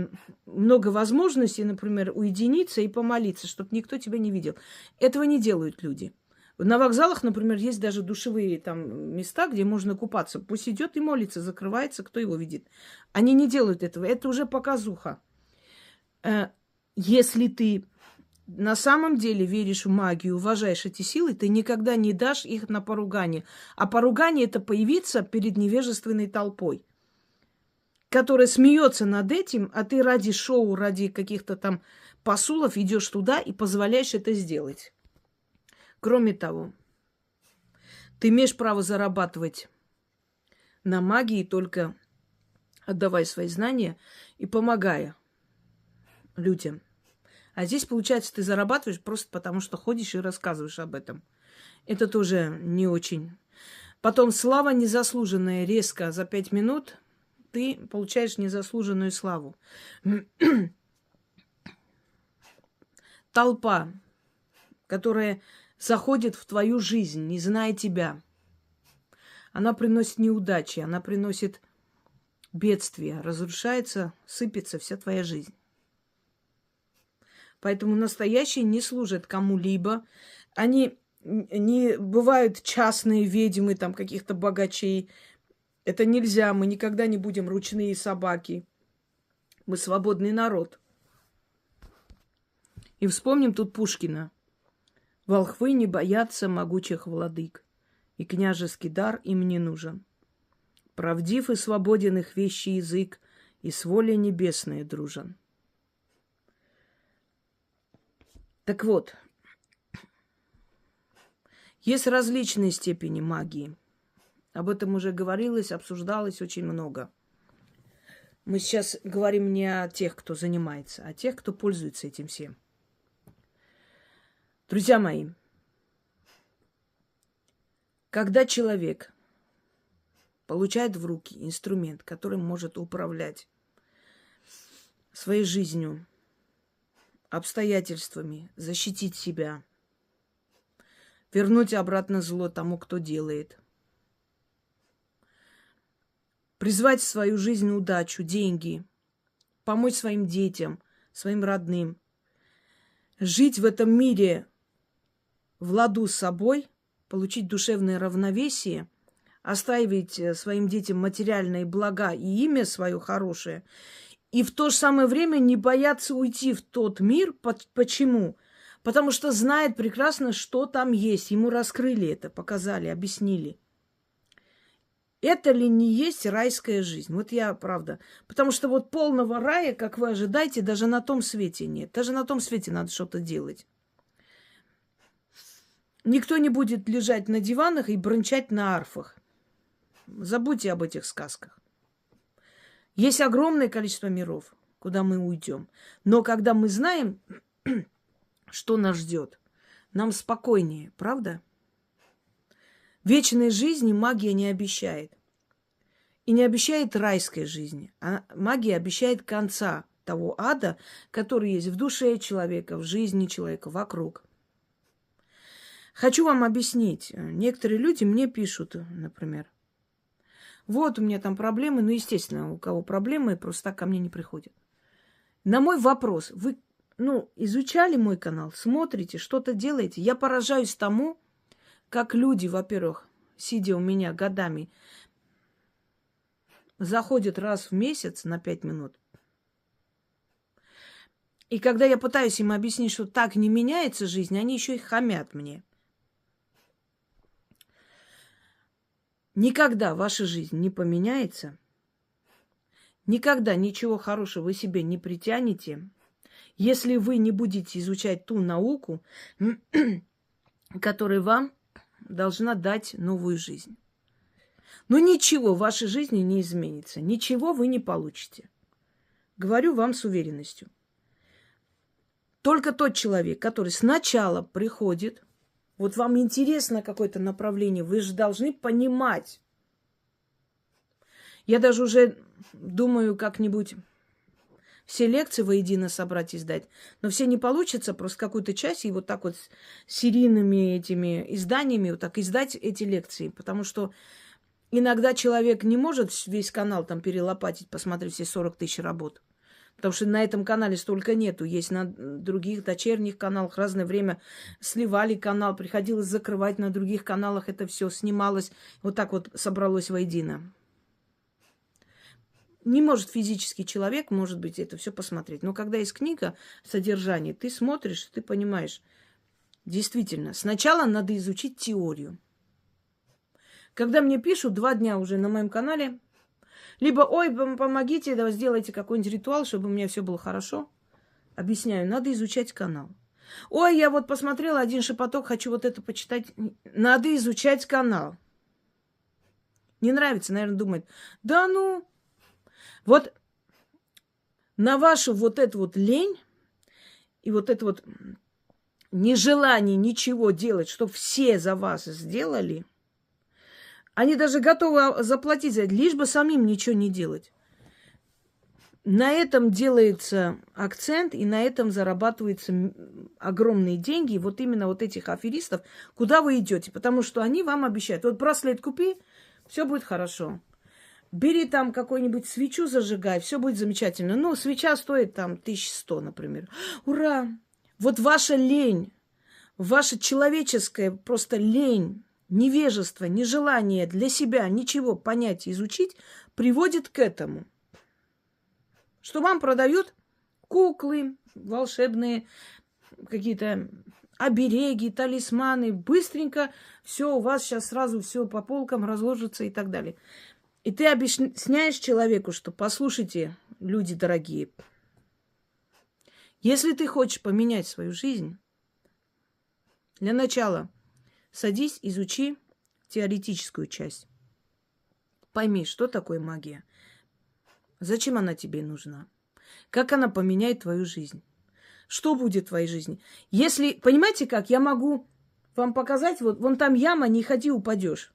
много возможностей, например, уединиться и помолиться, чтобы никто тебя не видел. Этого не делают люди. На вокзалах, например, есть даже душевые там места, где можно купаться. Пусть идет и молится, закрывается, кто его видит. Они не делают этого. Это уже показуха. Если ты на самом деле веришь в магию, уважаешь эти силы, ты никогда не дашь их на поругание. А поругание – это появиться перед невежественной толпой, которая смеется над этим, а ты ради шоу, ради каких-то там посулов идешь туда и позволяешь это сделать. Кроме того, ты имеешь право зарабатывать на магии, только отдавая свои знания и помогая людям. А здесь, получается, ты зарабатываешь просто потому, что ходишь и рассказываешь об этом. Это тоже не очень. Потом слава незаслуженная. Резко за 5 минут ты получаешь незаслуженную славу. Толпа, которая заходит в твою жизнь, не зная тебя. Она приносит неудачи, она приносит бедствия, разрушается, сыпется вся твоя жизнь. Поэтому настоящие не служат кому-либо. Они не бывают частные ведьмы, там, каких-то богачей. Это нельзя, мы никогда не будем ручные собаки. Мы свободный народ. И вспомним тут Пушкина. Волхвы не боятся могучих владык, и княжеский дар им не нужен. Правдив и свободен их вещий язык, и с волей небесной дружен. Так вот, есть различные степени магии. Об этом уже говорилось, обсуждалось очень много. Мы сейчас говорим не о тех, кто занимается, а о тех, кто пользуется этим всем. Друзья мои, когда человек получает в руки инструмент, которым может управлять своей жизнью, обстоятельствами, защитить себя, вернуть обратно зло тому, кто делает, призвать в свою жизнь удачу, деньги, помочь своим детям, своим родным, жить в этом мире в ладу с собой, получить душевное равновесие оставить своим детям материальные блага и имя свое хорошее, и в то же самое время не бояться уйти в тот мир. Почему? Потому что знает прекрасно, что там есть. Ему раскрыли это, показали, объяснили. Это ли не есть райская жизнь? Вот я, правда. Потому что вот полного рая, как вы ожидаете, даже на том свете нет. Даже на том свете надо что-то делать. Никто не будет лежать на диванах и бренчать на арфах. Забудьте об этих сказках. Есть огромное количество миров, куда мы уйдем. Но когда мы знаем, что нас ждет, нам спокойнее, правда? Вечной жизни магия не обещает. И не обещает райской жизни. А магия обещает конца того ада, который есть в душе человека, в жизни человека, вокруг. Хочу вам объяснить. Некоторые люди мне пишут, например, вот у меня там проблемы. Ну, естественно, у кого проблемы, просто так ко мне не приходят. На мой вопрос, вы изучали мой канал, смотрите, что-то делаете? Я поражаюсь тому, как люди, во-первых, сидя у меня годами, заходят раз в месяц на 5 минут. И когда я пытаюсь им объяснить, что так не меняется жизнь, они еще и хамят мне. Никогда ваша жизнь не поменяется. Никогда ничего хорошего вы себе не притянете, если вы не будете изучать ту науку, которая вам должна дать новую жизнь. Но ничего в вашей жизни не изменится. Ничего вы не получите. Говорю вам с уверенностью. Только тот человек, который сначала приходит, вот вам интересно какое-то направление, вы же должны понимать. Я даже уже думаю как-нибудь все лекции воедино собрать и сдать. Но все не получится, просто какую-то часть и вот так вот с серийными этими изданиями вот так издать эти лекции. Потому что иногда человек не может весь канал там перелопатить, посмотреть все 40 тысяч работ. Потому что на этом канале столько нету. Есть на других дочерних каналах. Разное время сливали канал. Приходилось закрывать на других каналах. Это все снималось. Вот так вот собралось воедино. Не может физический человек, может быть, это все посмотреть. Но когда есть книга, содержание, ты смотришь, ты понимаешь. Действительно, сначала надо изучить теорию. Когда мне пишут 2 дня уже на моем канале, либо, ой, помогите, да, сделайте какой-нибудь ритуал, чтобы у меня все было хорошо. Объясняю, надо изучать канал. Ой, я вот посмотрела 1 шепоток, хочу вот это почитать. Надо изучать канал. Не нравится, наверное, думает, да ну, вот на вашу вот эту вот лень и вот это вот нежелание ничего делать, чтобы все за вас сделали, они даже готовы заплатить за это, лишь бы самим ничего не делать. На этом делается акцент, и на этом зарабатываются огромные деньги. Вот именно вот этих аферистов, куда вы идете, потому что они вам обещают. Вот браслет купи, все будет хорошо. Бери там какую-нибудь свечу, зажигай, все будет замечательно. Ну, свеча стоит там 1100, например. Ура! Вот ваша лень, ваша человеческая просто лень, невежество, нежелание для себя ничего понять и изучить приводит к этому. Что вам продают куклы, волшебные какие-то обереги, талисманы. Быстренько все у вас сейчас сразу все по полкам разложится и так далее. И ты объясняешь человеку, что послушайте, люди дорогие, если ты хочешь поменять свою жизнь, для начала садись, изучи теоретическую часть. Пойми, что такое магия, зачем она тебе нужна, как она поменяет твою жизнь, что будет в твоей жизни. Если, понимаете как, я могу вам показать, вот вон там яма, не ходи, упадешь.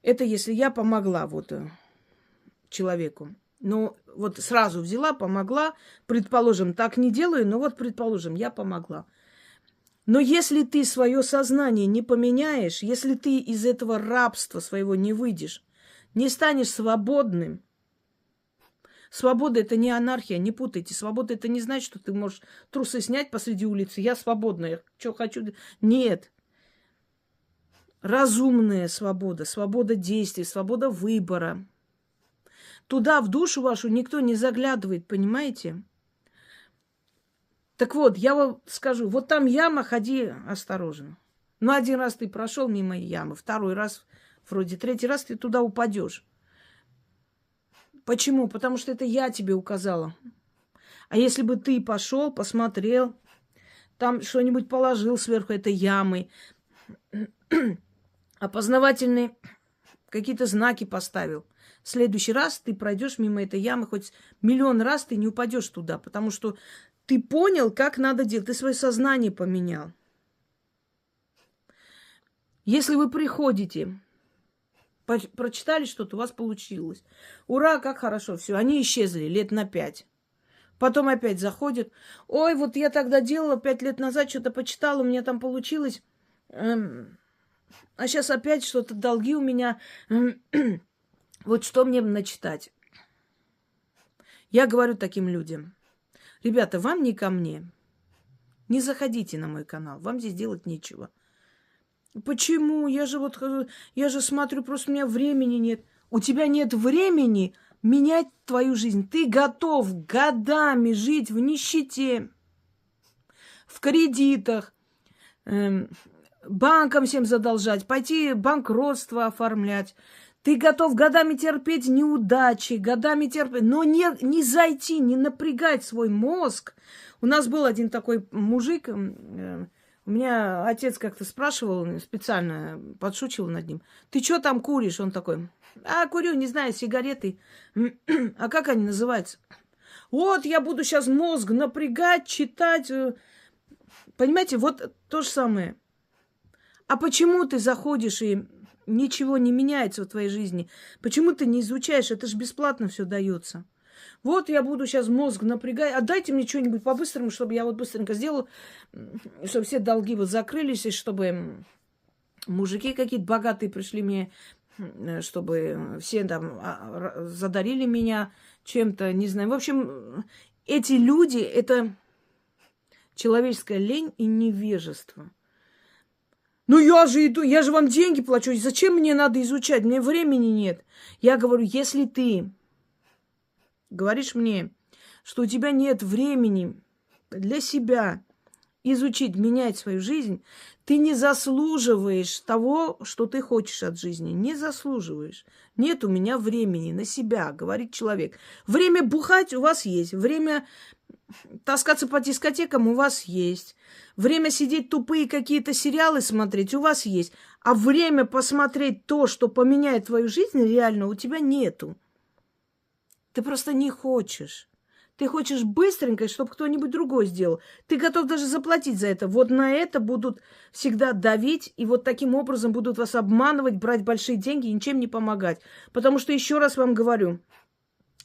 Это если я помогла вот человеку. Ну, вот сразу взяла, помогла. Предположим, так не делаю, но вот, предположим, я помогла. Но если ты свое сознание не поменяешь, если ты из этого рабства своего не выйдешь, не станешь свободным. Свобода – это не анархия, не путайте. Свобода – это не значит, что ты можешь трусы снять посреди улицы. Я свободна, я что хочу. Нет. разумная свобода, свобода действий, свобода выбора. Туда, в душу вашу, никто не заглядывает, понимаете? Так вот, я вам скажу, вот там яма, ходи осторожно. Ну, один раз ты прошел мимо ямы, второй раз, вроде третий раз ты туда упадешь. Почему? Потому что это я тебе указала. А если бы ты пошел, посмотрел, там что-нибудь положил сверху этой ямы, опознавательные какие-то знаки поставил, в следующий раз ты пройдешь мимо этой ямы, хоть миллион раз ты не упадешь туда, потому что ты понял, как надо делать, ты свое сознание поменял. Если вы приходите, прочитали что-то, у вас получилось. Ура, как хорошо, все, они исчезли лет на 5. Потом опять заходят. Ой, вот я тогда делала 5 лет назад, что-то почитала, у меня там получилось. А сейчас опять что-то, долги у меня. Вот что мне начитать? Я говорю таким людям. Ребята, вам не ко мне. Не заходите на мой канал, вам здесь делать нечего. Почему? Я же смотрю, просто у меня времени нет. У тебя нет времени менять твою жизнь. Ты готов годами жить в нищете, в кредитах, банкам всем задолжать, пойти банкротство оформлять. Ты готов годами терпеть неудачи, годами терпеть, но не зайти, не напрягать свой мозг. У нас был один такой мужик, у меня отец как-то спрашивал, специально подшучивал над ним. Ты что там куришь? Он такой, курю, не знаю, сигареты. А как они называются? Вот я буду сейчас мозг напрягать, читать. Понимаете, вот то же самое. А почему ты заходишь и ничего не меняется в твоей жизни? Почему ты не изучаешь? Это же бесплатно все дается. Вот я буду сейчас мозг напрягать. Отдайте мне что-нибудь по-быстрому, чтобы я вот быстренько сделал, чтобы все долги вот закрылись, и чтобы мужики какие-то богатые пришли мне, чтобы все там задарили меня чем-то, не знаю. В общем, эти люди – это человеческая лень и невежество. Ну я же иду, я же вам деньги плачу. Зачем мне надо изучать? Мне времени нет. Я говорю, если ты говоришь мне, что у тебя нет времени для себя изучить, менять свою жизнь, ты не заслуживаешь того, что ты хочешь от жизни. Не заслуживаешь. Нет у меня времени на себя, говорит человек. Время бухать у вас есть. Время таскаться по дискотекам у вас есть. Время сидеть тупые какие-то сериалы смотреть у вас есть. А время посмотреть то, что поменяет твою жизнь реально, у тебя нету. Ты просто не хочешь. Ты хочешь быстренько, чтобы кто-нибудь другой сделал. Ты готов даже заплатить за это. Вот на это будут всегда давить, и вот таким образом будут вас обманывать, брать большие деньги и ничем не помогать. Потому что, еще раз вам говорю,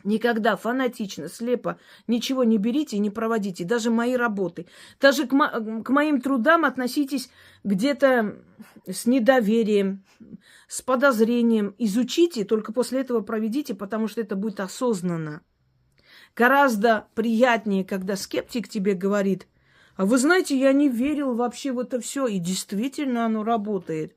никогда фанатично, слепо ничего не берите и не проводите. Даже мои работы. Даже к моим трудам относитесь где-то с недоверием, с подозрением. Изучите, только после этого проведите, потому что это будет осознанно. Гораздо приятнее, когда скептик тебе говорит, а вы знаете, я не верил вообще в это все, и действительно оно работает.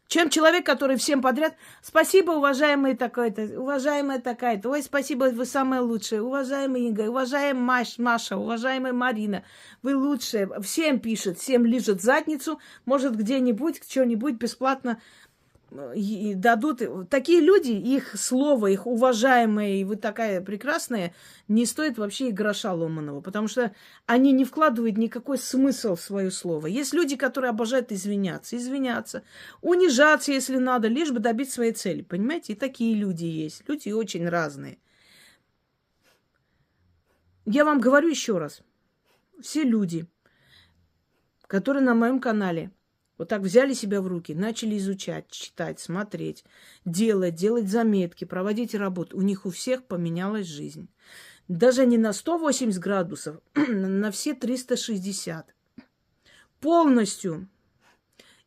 Чем человек, который всем подряд, спасибо, уважаемый такой-то, уважаемая такая-то, ой, спасибо, вы самая лучшая, уважаемый Инга, уважаемая Маша, уважаемая Марина, вы лучшие, всем пишет, всем лижет задницу, может где-нибудь, что-нибудь бесплатно и дадут. Такие люди, их слово, их уважаемые, и вы такая прекрасная, не стоит вообще и гроша ломаного, потому что они не вкладывают никакой смысл в свое слово. Есть люди, которые обожают извиняться, унижаться, если надо, лишь бы добиться своей цели, понимаете? И такие люди есть, люди очень разные. Я вам говорю еще раз, все люди, которые на моем канале вот так взяли себя в руки, начали изучать, читать, смотреть, делать заметки, проводить работу. У них у всех поменялась жизнь. Даже не на 180 градусов, на все 360. Полностью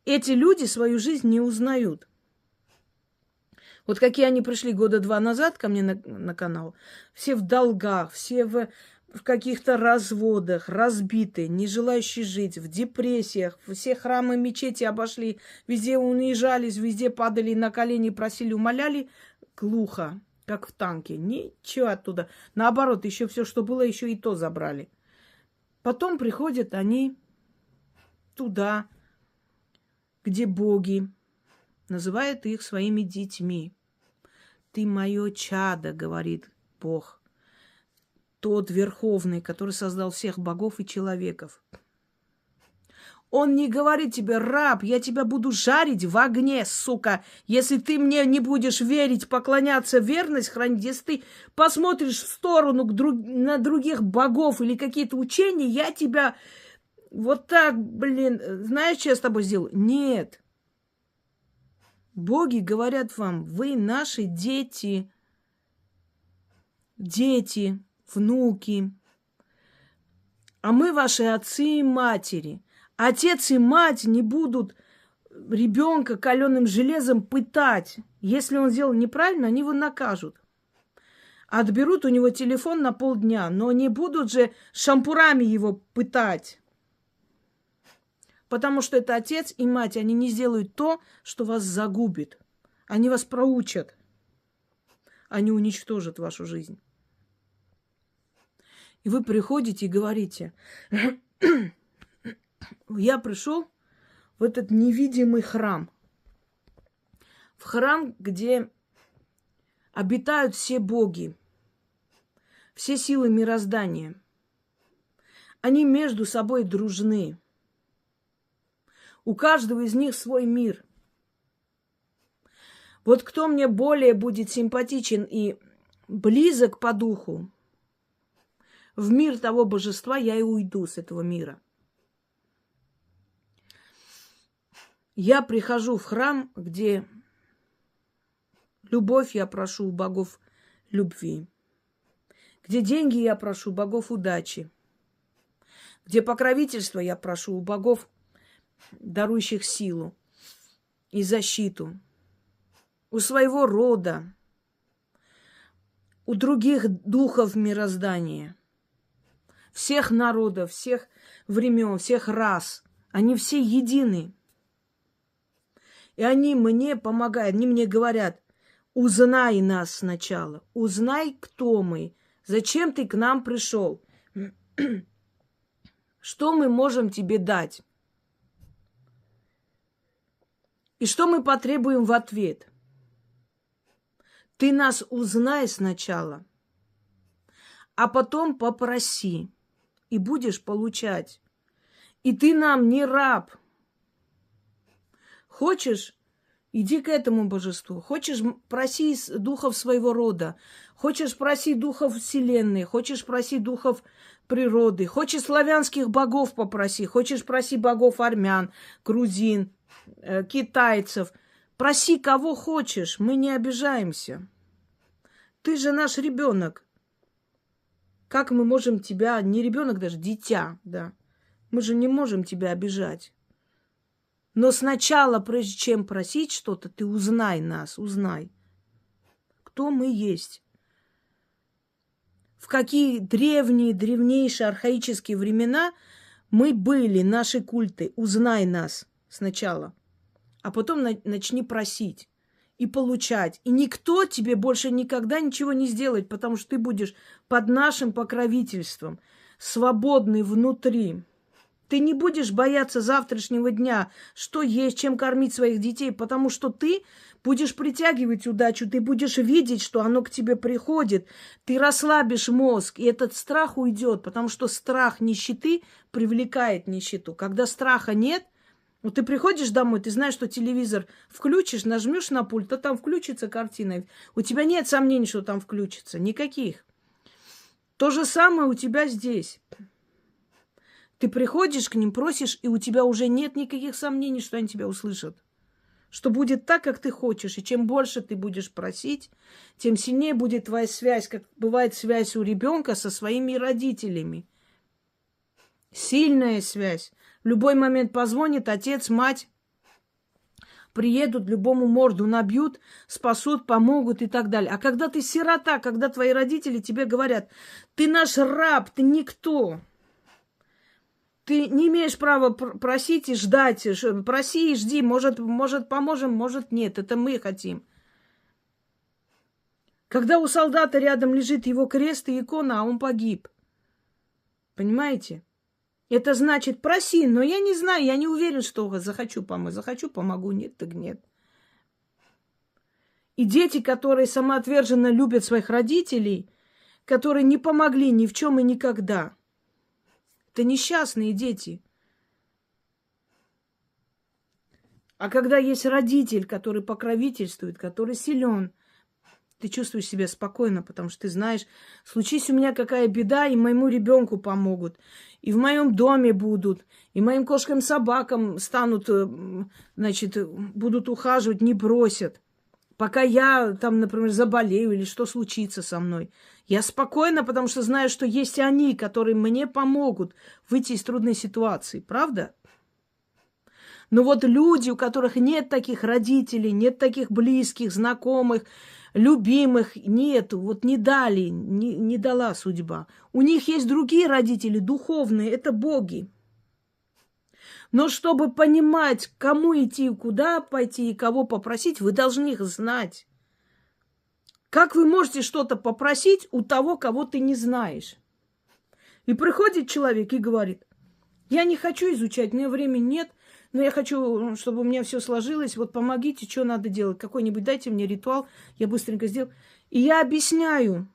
эти люди свою жизнь не узнают. Вот какие они пришли года 2 назад ко мне на канал, все в долгах, все в в каких-то разводах, разбитые, не желающие жить, в депрессиях. Все храмы, мечети обошли, везде унижались, везде падали на колени, просили, умоляли. Глухо, как в танке. Ничего оттуда. Наоборот, еще все, что было, еще и то забрали. Потом приходят они туда, где боги называют их своими детьми. Ты мое чадо, говорит Бог. Тот Верховный, который создал всех богов и человеков. Он не говорит тебе: раб, я тебя буду жарить в огне, сука. Если ты мне не будешь верить, поклоняться, верность хранить, если ты посмотришь в сторону на других богов или какие-то учения, я тебя вот так, знаешь, что я с тобой сделаю? Нет. Боги говорят вам: вы наши дети, внуки, а мы ваши отцы и матери. Отец и мать не будут ребенка каленым железом пытать. Если он сделал неправильно, они его накажут. Отберут у него телефон на полдня, но не будут же шампурами его пытать. Потому что это отец и мать, они не сделают то, что вас загубит. Они вас проучат. Они уничтожат вашу жизнь. И вы приходите и говорите: я пришел в этот невидимый храм. В храм, где обитают все боги, все силы мироздания. Они между собой дружны. У каждого из них свой мир. Вот кто мне более будет симпатичен и близок по духу, в мир того божества я и уйду с этого мира. Я прихожу в храм, где любовь я прошу у богов любви, где деньги я прошу у богов удачи, где покровительство я прошу у богов, дарующих силу и защиту, у своего рода, у других духов мироздания, всех народов, всех времен, всех рас. Они все едины. И они мне помогают, они мне говорят: узнай нас сначала, узнай, кто мы, зачем ты к нам пришел, что мы можем тебе дать. И что мы потребуем в ответ? Ты нас узнай сначала, а потом попроси, и будешь получать. И ты нам не раб. Хочешь, иди к этому божеству. Хочешь, проси духов своего рода. Хочешь, проси духов вселенной. Хочешь, проси духов природы. Хочешь, славянских богов попроси. Хочешь, проси богов армян, грузин, китайцев. Проси кого хочешь, мы не обижаемся. Ты же наш ребенок. Как мы можем тебя, не ребенок даже, дитя, да. Мы же не можем тебя обижать. Но сначала, прежде чем просить что-то, ты узнай нас, узнай, кто мы есть. В какие древнейшие архаические времена мы были, наши культы. Узнай нас сначала, а потом начни просить и получать. И никто тебе больше никогда ничего не сделает, потому что ты будешь под нашим покровительством, свободный внутри. Ты не будешь бояться завтрашнего дня, что есть, чем кормить своих детей, потому что ты будешь притягивать удачу, ты будешь видеть, что оно к тебе приходит, ты расслабишь мозг, и этот страх уйдет, потому что страх нищеты привлекает нищету. Когда страха нет, вот ты приходишь домой, ты знаешь, что телевизор включишь, нажмешь на пульт, а там включится картина. У тебя нет сомнений, что там включится, никаких. То же самое у тебя здесь. Ты приходишь к ним, просишь, и у тебя уже нет никаких сомнений, что они тебя услышат. Что будет так, как ты хочешь. И чем больше ты будешь просить, тем сильнее будет твоя связь, как бывает связь у ребенка со своими родителями. Сильная связь. В любой момент позвонит отец, мать, приедут, любому морду набьют, спасут, помогут и так далее. А когда ты сирота, когда твои родители тебе говорят, ты наш раб, ты никто, ты не имеешь права просить и ждать, проси и жди, может поможем, может нет, это мы хотим. Когда у солдата рядом лежит его крест и икона, а он погиб. Понимаете? Это значит, проси, но я не знаю, я не уверен, что захочу помочь. Захочу, помогу, нет, так нет. И дети, которые самоотверженно любят своих родителей, которые не помогли ни в чем и никогда, это несчастные дети. А когда есть родитель, который покровительствует, который силен, ты чувствуешь себя спокойно, потому что ты знаешь, случись у меня какая беда, и моему ребенку помогут, и в моем доме будут, и моим кошкам, собакам станут, значит, будут ухаживать, не бросят. Пока я там, например, заболею или что случится со мной. Я спокойна, потому что знаю, что есть они, которые мне помогут выйти из трудной ситуации. Правда? Но вот люди, у которых нет таких родителей, нет таких близких, знакомых, любимых, нету, вот не дали, не дала судьба. У них есть другие родители, духовные, это боги. Но чтобы понимать, кому идти, куда пойти и кого попросить, вы должны их знать. Как вы можете что-то попросить у того, кого ты не знаешь? И приходит человек и говорит, я не хочу изучать, у меня времени нет, но я хочу, чтобы у меня все сложилось, вот помогите, что надо делать, какой-нибудь дайте мне ритуал, я быстренько сделаю. И я объясняю,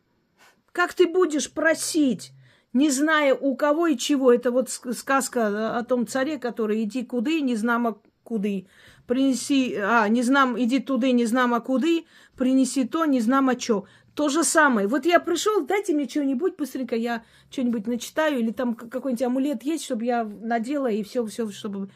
как ты будешь просить, не зная у кого и чего. Это вот сказка о том царе, который иди куды, не знамо куды. Принеси, не знам, иди туды, не знамо куды, принеси то, не знамо чё. То же самое. Вот я пришел, дайте мне что-нибудь, быстренько я что-нибудь начитаю, или там какой-нибудь амулет есть, чтобы я надела, и все, чтобы...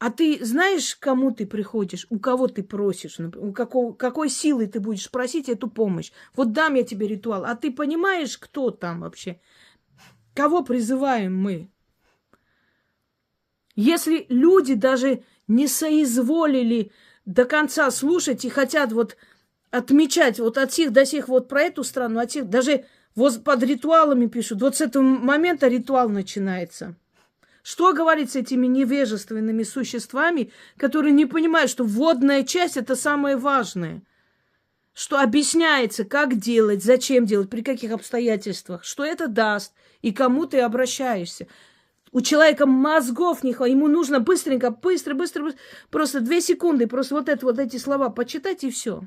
А ты знаешь, кому ты приходишь, у кого ты просишь, у какой силы ты будешь просить эту помощь? Вот дам я тебе ритуал, а ты понимаешь, кто там вообще? Кого призываем мы? Если люди даже не соизволили до конца слушать и хотят вот отмечать вот от сих до сих вот про эту страну, от сих, даже вот под ритуалами пишут, вот с этого момента ритуал начинается. Что говорить с этими невежественными существами, которые не понимают, что вводная часть – это самое важное? Что объясняется, как делать, зачем делать, при каких обстоятельствах, что это даст и кому ты обращаешься. У человека мозгов не хватит, ему нужно быстренько, быстро, просто 2 секунды, просто вот эти слова почитать и все.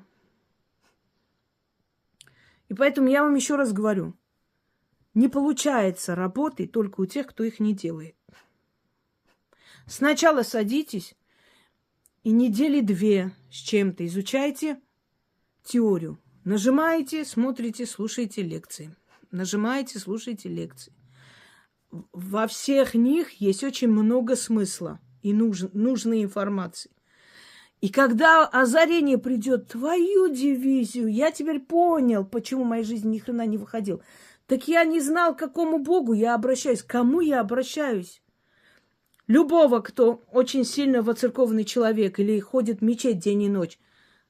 И поэтому я вам еще раз говорю, не получается работать только у тех, кто их не делает. Сначала садитесь и недели 2 с чем-то изучайте теорию. Нажимаете, смотрите, слушаете лекции. Нажимаете, слушаете лекции. Во всех них есть очень много смысла и нужной информации. И когда озарение придет, твою дивизию, я теперь понял, почему в моей жизни ни хрена не выходил. Так я не знал, к какому Богу я обращаюсь, к кому я обращаюсь. Любого, кто очень сильно воцерковный человек или ходит в мечеть день и ночь,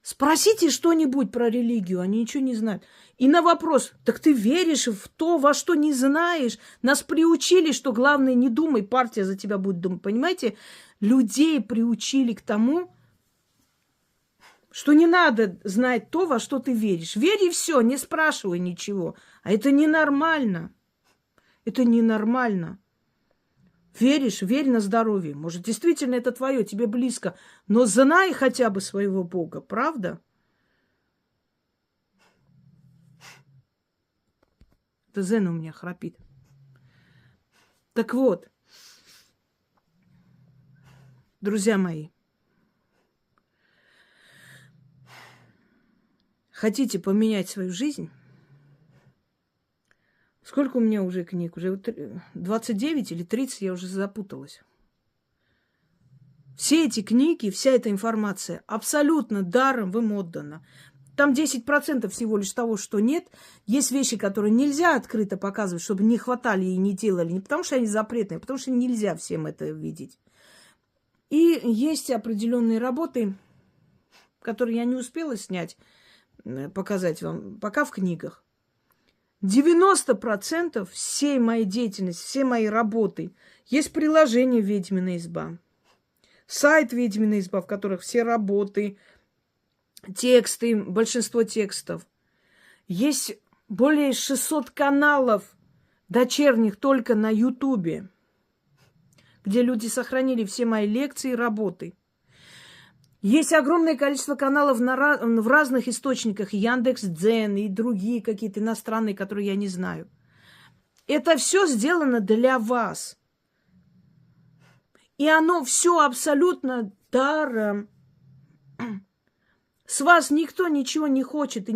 спросите что-нибудь про религию, они ничего не знают. И на вопрос, так ты веришь в то, во что не знаешь? Нас приучили, что главное не думай, партия за тебя будет думать. Понимаете? Людей приучили к тому, что не надо знать то, во что ты веришь. Верь и все, не спрашивай ничего. А это ненормально. Это ненормально. Веришь, верь на здоровье. Может, действительно это твое, тебе близко. Но знай хотя бы своего Бога, правда? Это Зена у меня храпит. Так вот, друзья мои, хотите поменять свою жизнь? Сколько у меня уже книг? Уже 29 или 30, я уже запуталась. Все эти книги, вся эта информация абсолютно даром вам отдана. Там 10% всего лишь того, что нет. Есть вещи, которые нельзя открыто показывать, чтобы не хватали и не делали. Не потому, что они запретные, а потому, что нельзя всем это видеть. И есть определенные работы, которые я не успела снять, показать вам, пока в книгах. 90% всей моей деятельности, всей моей работы есть приложение «Ведьмина изба». Сайт «Ведьмина изба», в которых все работы, тексты, большинство текстов. Есть более 600 каналов дочерних только на Ютубе, где люди сохранили все мои лекции и работы. Есть огромное количество каналов в разных источниках, Яндекс.Дзен и другие какие-то иностранные, которые я не знаю. Это все сделано для вас. И оно все абсолютно даром. С вас никто ничего не хочет.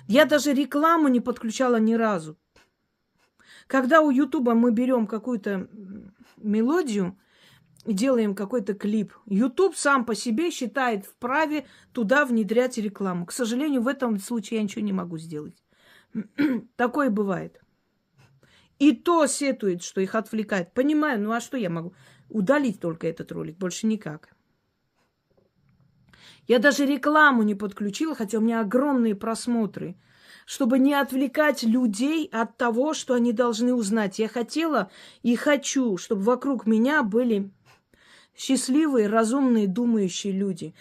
Я даже рекламу не подключала ни разу. Когда у Ютуба мы берем какую-то мелодию, делаем какой-то клип, Ютуб сам по себе считает вправе туда внедрять рекламу. К сожалению, в этом случае я ничего не могу сделать. Такое бывает. И то сетует, что их отвлекает. Понимаю, ну а что я могу? Удалить только этот ролик, больше никак. Я даже рекламу не подключила, хотя у меня огромные просмотры, чтобы не отвлекать людей от того, что они должны узнать. Я хотела и хочу, чтобы вокруг меня были счастливые, разумные, думающие люди.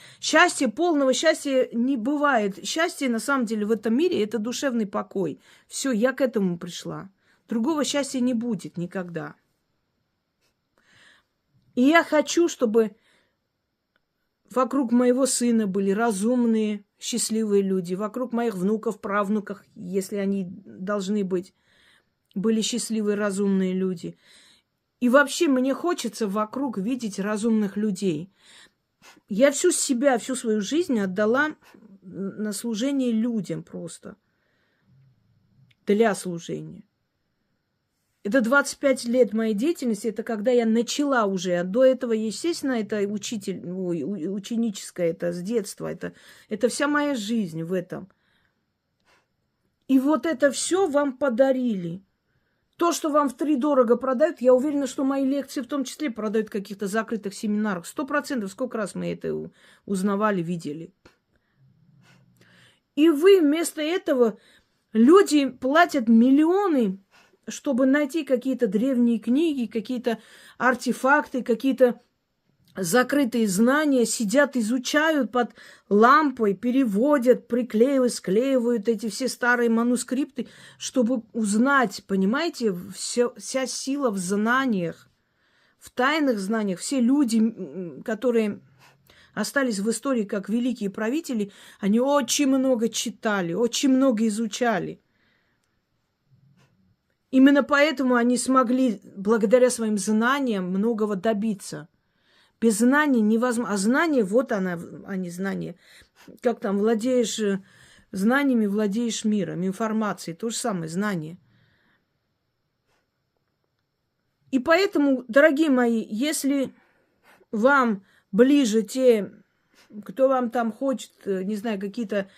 Полного счастья не бывает. Счастье, на самом деле, в этом мире – это душевный покой. Все, я к этому пришла. Другого счастья не будет никогда. И я хочу, чтобы вокруг моего сына были разумные, счастливые люди. Вокруг моих внуков, правнуков, если они должны быть, были счастливые, разумные люди. И вообще мне хочется вокруг видеть разумных людей. Я всю себя, всю свою жизнь отдала на служение людям просто. Для служения. Это 25 лет моей деятельности, это когда я начала уже. А до этого, естественно, это ученическое, это с детства. Это вся моя жизнь в этом. И вот это все вам подарили. То, что вам втридорого продают, я уверена, что мои лекции в том числе продают в каких-то закрытых семинарах. 100%, сколько раз мы это узнавали, видели. И вы вместо этого, люди платят миллионы, чтобы найти какие-то древние книги, какие-то артефакты, какие-то закрытые знания, сидят, изучают под лампой, переводят, приклеивают, склеивают эти все старые манускрипты, чтобы узнать, понимаете, вся сила в знаниях, в тайных знаниях. Все люди, которые остались в истории как великие правители, они очень много читали, очень много изучали. Именно поэтому они смогли, благодаря своим знаниям, многого добиться. Без знаний невозможно. А знание, вот она, а не знание. Как там, владеешь знаниями, владеешь миром, информацией. То же самое, знание. И поэтому, дорогие мои, если вам ближе те, кто вам там хочет, не знаю, какие-то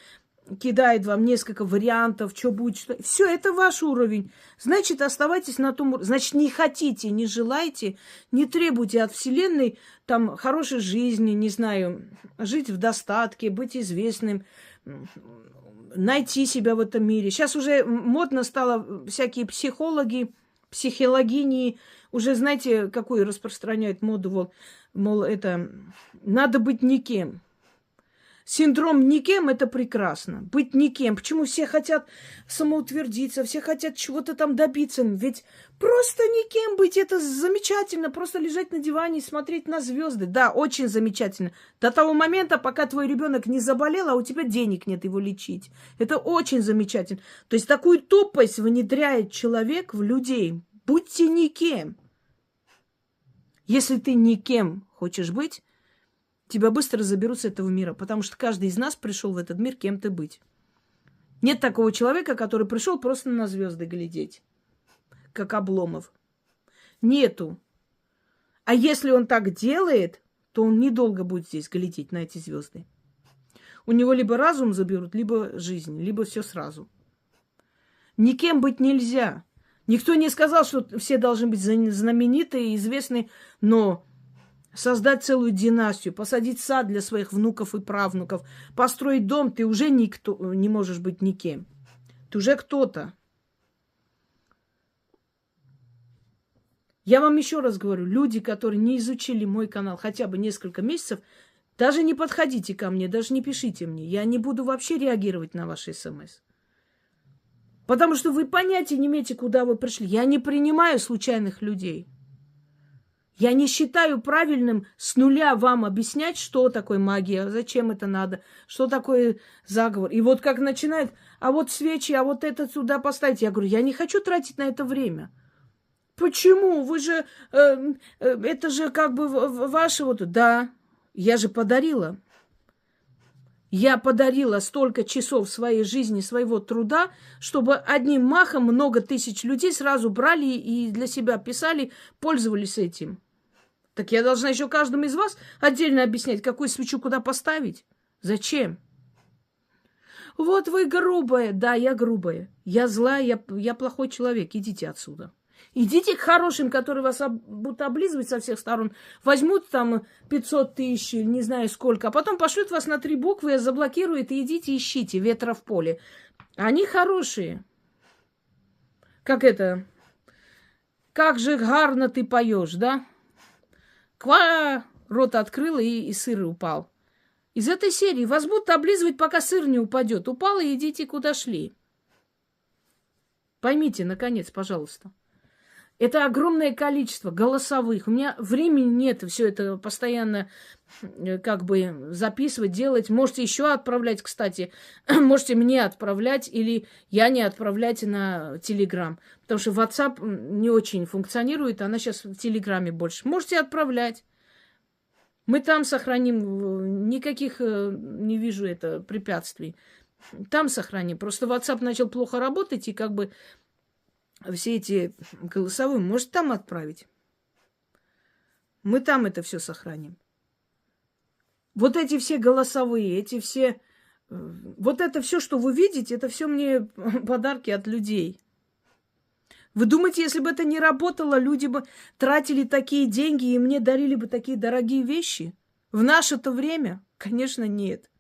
кидает вам несколько вариантов, что будет, что... Все, это ваш уровень. Значит, оставайтесь на том уровне. Значит, не хотите, не желаете, не требуйте от Вселенной там хорошей жизни, не знаю, жить в достатке, быть известным, найти себя в этом мире. Сейчас уже модно стало всякие психологи, психологини, уже знаете, какую распространяют моду, мол, это надо быть никем. Синдром никем – это прекрасно. Быть никем. Почему все хотят самоутвердиться, все хотят чего-то там добиться? Ведь просто никем быть – это замечательно. Просто лежать на диване и смотреть на звезды. Да, очень замечательно. До того момента, пока твой ребенок не заболел, а у тебя денег нет его лечить. Это очень замечательно. То есть такую тупость внедряет человек в людей. Будьте никем. Если ты никем хочешь быть, тебя быстро заберут с этого мира, потому что каждый из нас пришел в этот мир кем-то быть. Нет такого человека, который пришел просто на звезды глядеть, как Обломов. Нету. А если он так делает, то он недолго будет здесь глядеть на эти звезды. У него либо разум заберут, либо жизнь, либо все сразу. Никем быть нельзя. Никто не сказал, что все должны быть знаменитые и известные, но создать целую династию, посадить сад для своих внуков и правнуков, построить дом, ты уже никто, не можешь быть никем. Ты уже кто-то. Я вам еще раз говорю, люди, которые не изучили мой канал хотя бы несколько месяцев, даже не подходите ко мне, даже не пишите мне. Я не буду вообще реагировать на ваши смс. Потому что вы понятия не имеете, куда вы пришли. Я не принимаю случайных людей. Я не считаю правильным с нуля вам объяснять, что такое магия, зачем это надо, что такое заговор. И вот как начинает, а вот свечи, а вот это сюда поставить. Я говорю, я не хочу тратить на это время. Почему? Вы же, это же как бы ваше вот... Да, я же подарила. Я подарила столько часов своей жизни, своего труда, чтобы одним махом много тысяч людей сразу брали и для себя писали, пользовались этим. Так я должна еще каждому из вас отдельно объяснять, какую свечу куда поставить. Зачем? Вот вы грубая. Да, я грубая. Я злая, я плохой человек. Идите отсюда. Идите к хорошим, которые вас будут облизывать со всех сторон. Возьмут там 500 тысяч, не знаю сколько, а потом пошлют вас на 3 буквы, заблокируют, и идите ищите ветра в поле. Они хорошие. Как это? Как же гарно ты поешь, да? Ква! Рот открыл, и сыр упал. Из этой серии вас будут облизывать, пока сыр не упадет. Упал, и идите куда шли. Поймите, наконец, пожалуйста. Это огромное количество голосовых. У меня времени нет все это постоянно как бы записывать, делать. Можете еще отправлять, кстати. Можете мне отправлять или я не отправлять на Телеграм. Потому что WhatsApp не очень функционирует, она сейчас в Телеграме больше. Можете отправлять. Мы там сохраним. Никаких не вижу препятствий. Там сохраним. Просто WhatsApp начал плохо работать, и как бы все эти голосовые, может, там отправить. Мы там это все сохраним. Вот эти все голосовые, эти все... Вот это все, что вы видите, это все мне подарки от людей. Вы думаете, если бы это не работало, люди бы тратили такие деньги и мне дарили бы такие дорогие вещи? В наше-то время? Конечно, нет.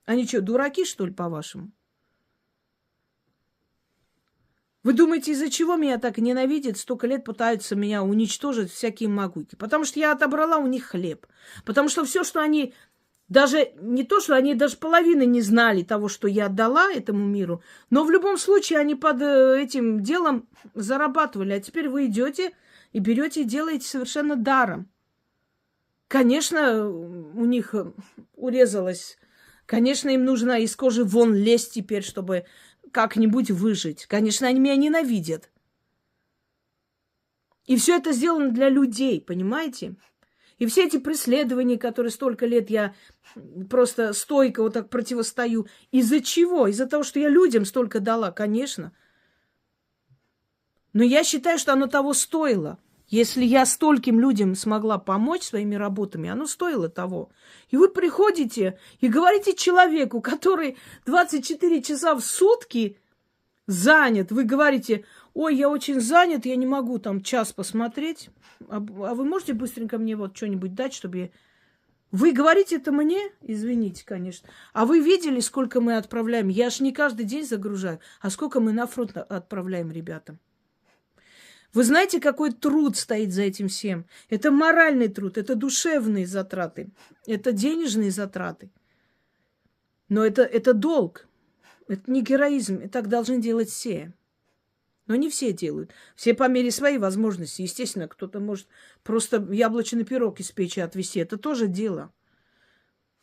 Они что, дураки, что ли, по-вашему? Вы думаете, из-за чего меня так ненавидят, столько лет пытаются меня уничтожить всякие могуки? Потому что я отобрала у них хлеб. Потому что все, что они... Даже не то, что они даже половины не знали того, что я отдала этому миру, но в любом случае они под этим делом зарабатывали. А теперь вы идете и берете и делаете совершенно даром. Конечно, у них урезалось... Конечно, им нужно из кожи вон лезть теперь, чтобы... как-нибудь выжить. Конечно, они меня ненавидят. И все это сделано для людей, понимаете? И все эти преследования, которые столько лет я просто стойко вот так противостою. Из-за чего? Из-за того, что я людям столько дала, конечно. Но я считаю, что оно того стоило. Если я стольким людям смогла помочь своими работами, оно стоило того. И вы приходите и говорите человеку, который 24 часа в сутки занят. Вы говорите, ой, я очень занят, я не могу там час посмотреть. А вы можете быстренько мне вот что-нибудь дать, чтобы я... Вы говорите это мне? Извините, конечно. А вы видели, сколько мы отправляем? Я ж не каждый день загружаю. А сколько мы на фронт отправляем ребятам? Вы знаете, какой труд стоит за этим всем? Это моральный труд, это душевные затраты, это денежные затраты. Но это долг, это не героизм, и так должны делать все. Но не все делают. Все по мере своей возможности. Естественно, кто-то может просто яблочный пирог из печи отвезти. Это тоже дело.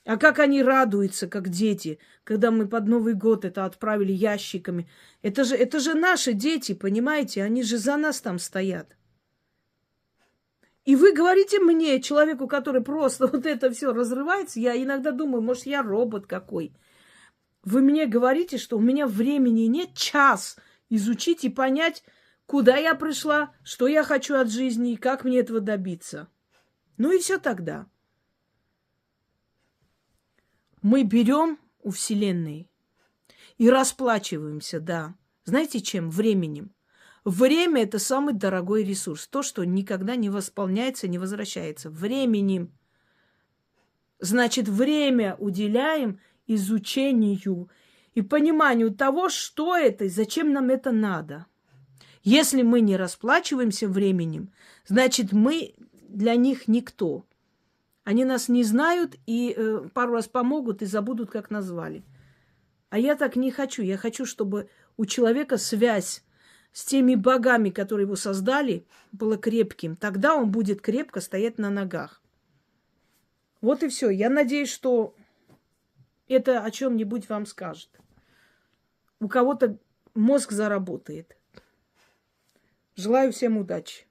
А как они радуются, как дети, когда мы под Новый год это отправили ящиками. Это же наши дети, понимаете? Они же за нас там стоят. И вы говорите мне, человеку, который просто вот это все разрывается, я иногда думаю, может, я робот какой. Вы мне говорите, что у меня времени нет час изучить и понять, куда я пришла, что я хочу от жизни и как мне этого добиться. Ну и все тогда. Мы берем у Вселенной и расплачиваемся, да. Знаете чем? Временем. Время – это самый дорогой ресурс. То, что никогда не восполняется, не возвращается. Временем. Значит, время уделяем изучению и пониманию того, что это и зачем нам это надо. Если мы не расплачиваемся временем, значит, мы для них никто. Они нас не знают и пару раз помогут и забудут, как назвали. А я так не хочу. Я хочу, чтобы у человека связь с теми богами, которые его создали, была крепким. Тогда он будет крепко стоять на ногах. Вот и все. Я надеюсь, что это о чем-нибудь вам скажет. У кого-то мозг заработает. Желаю всем удачи.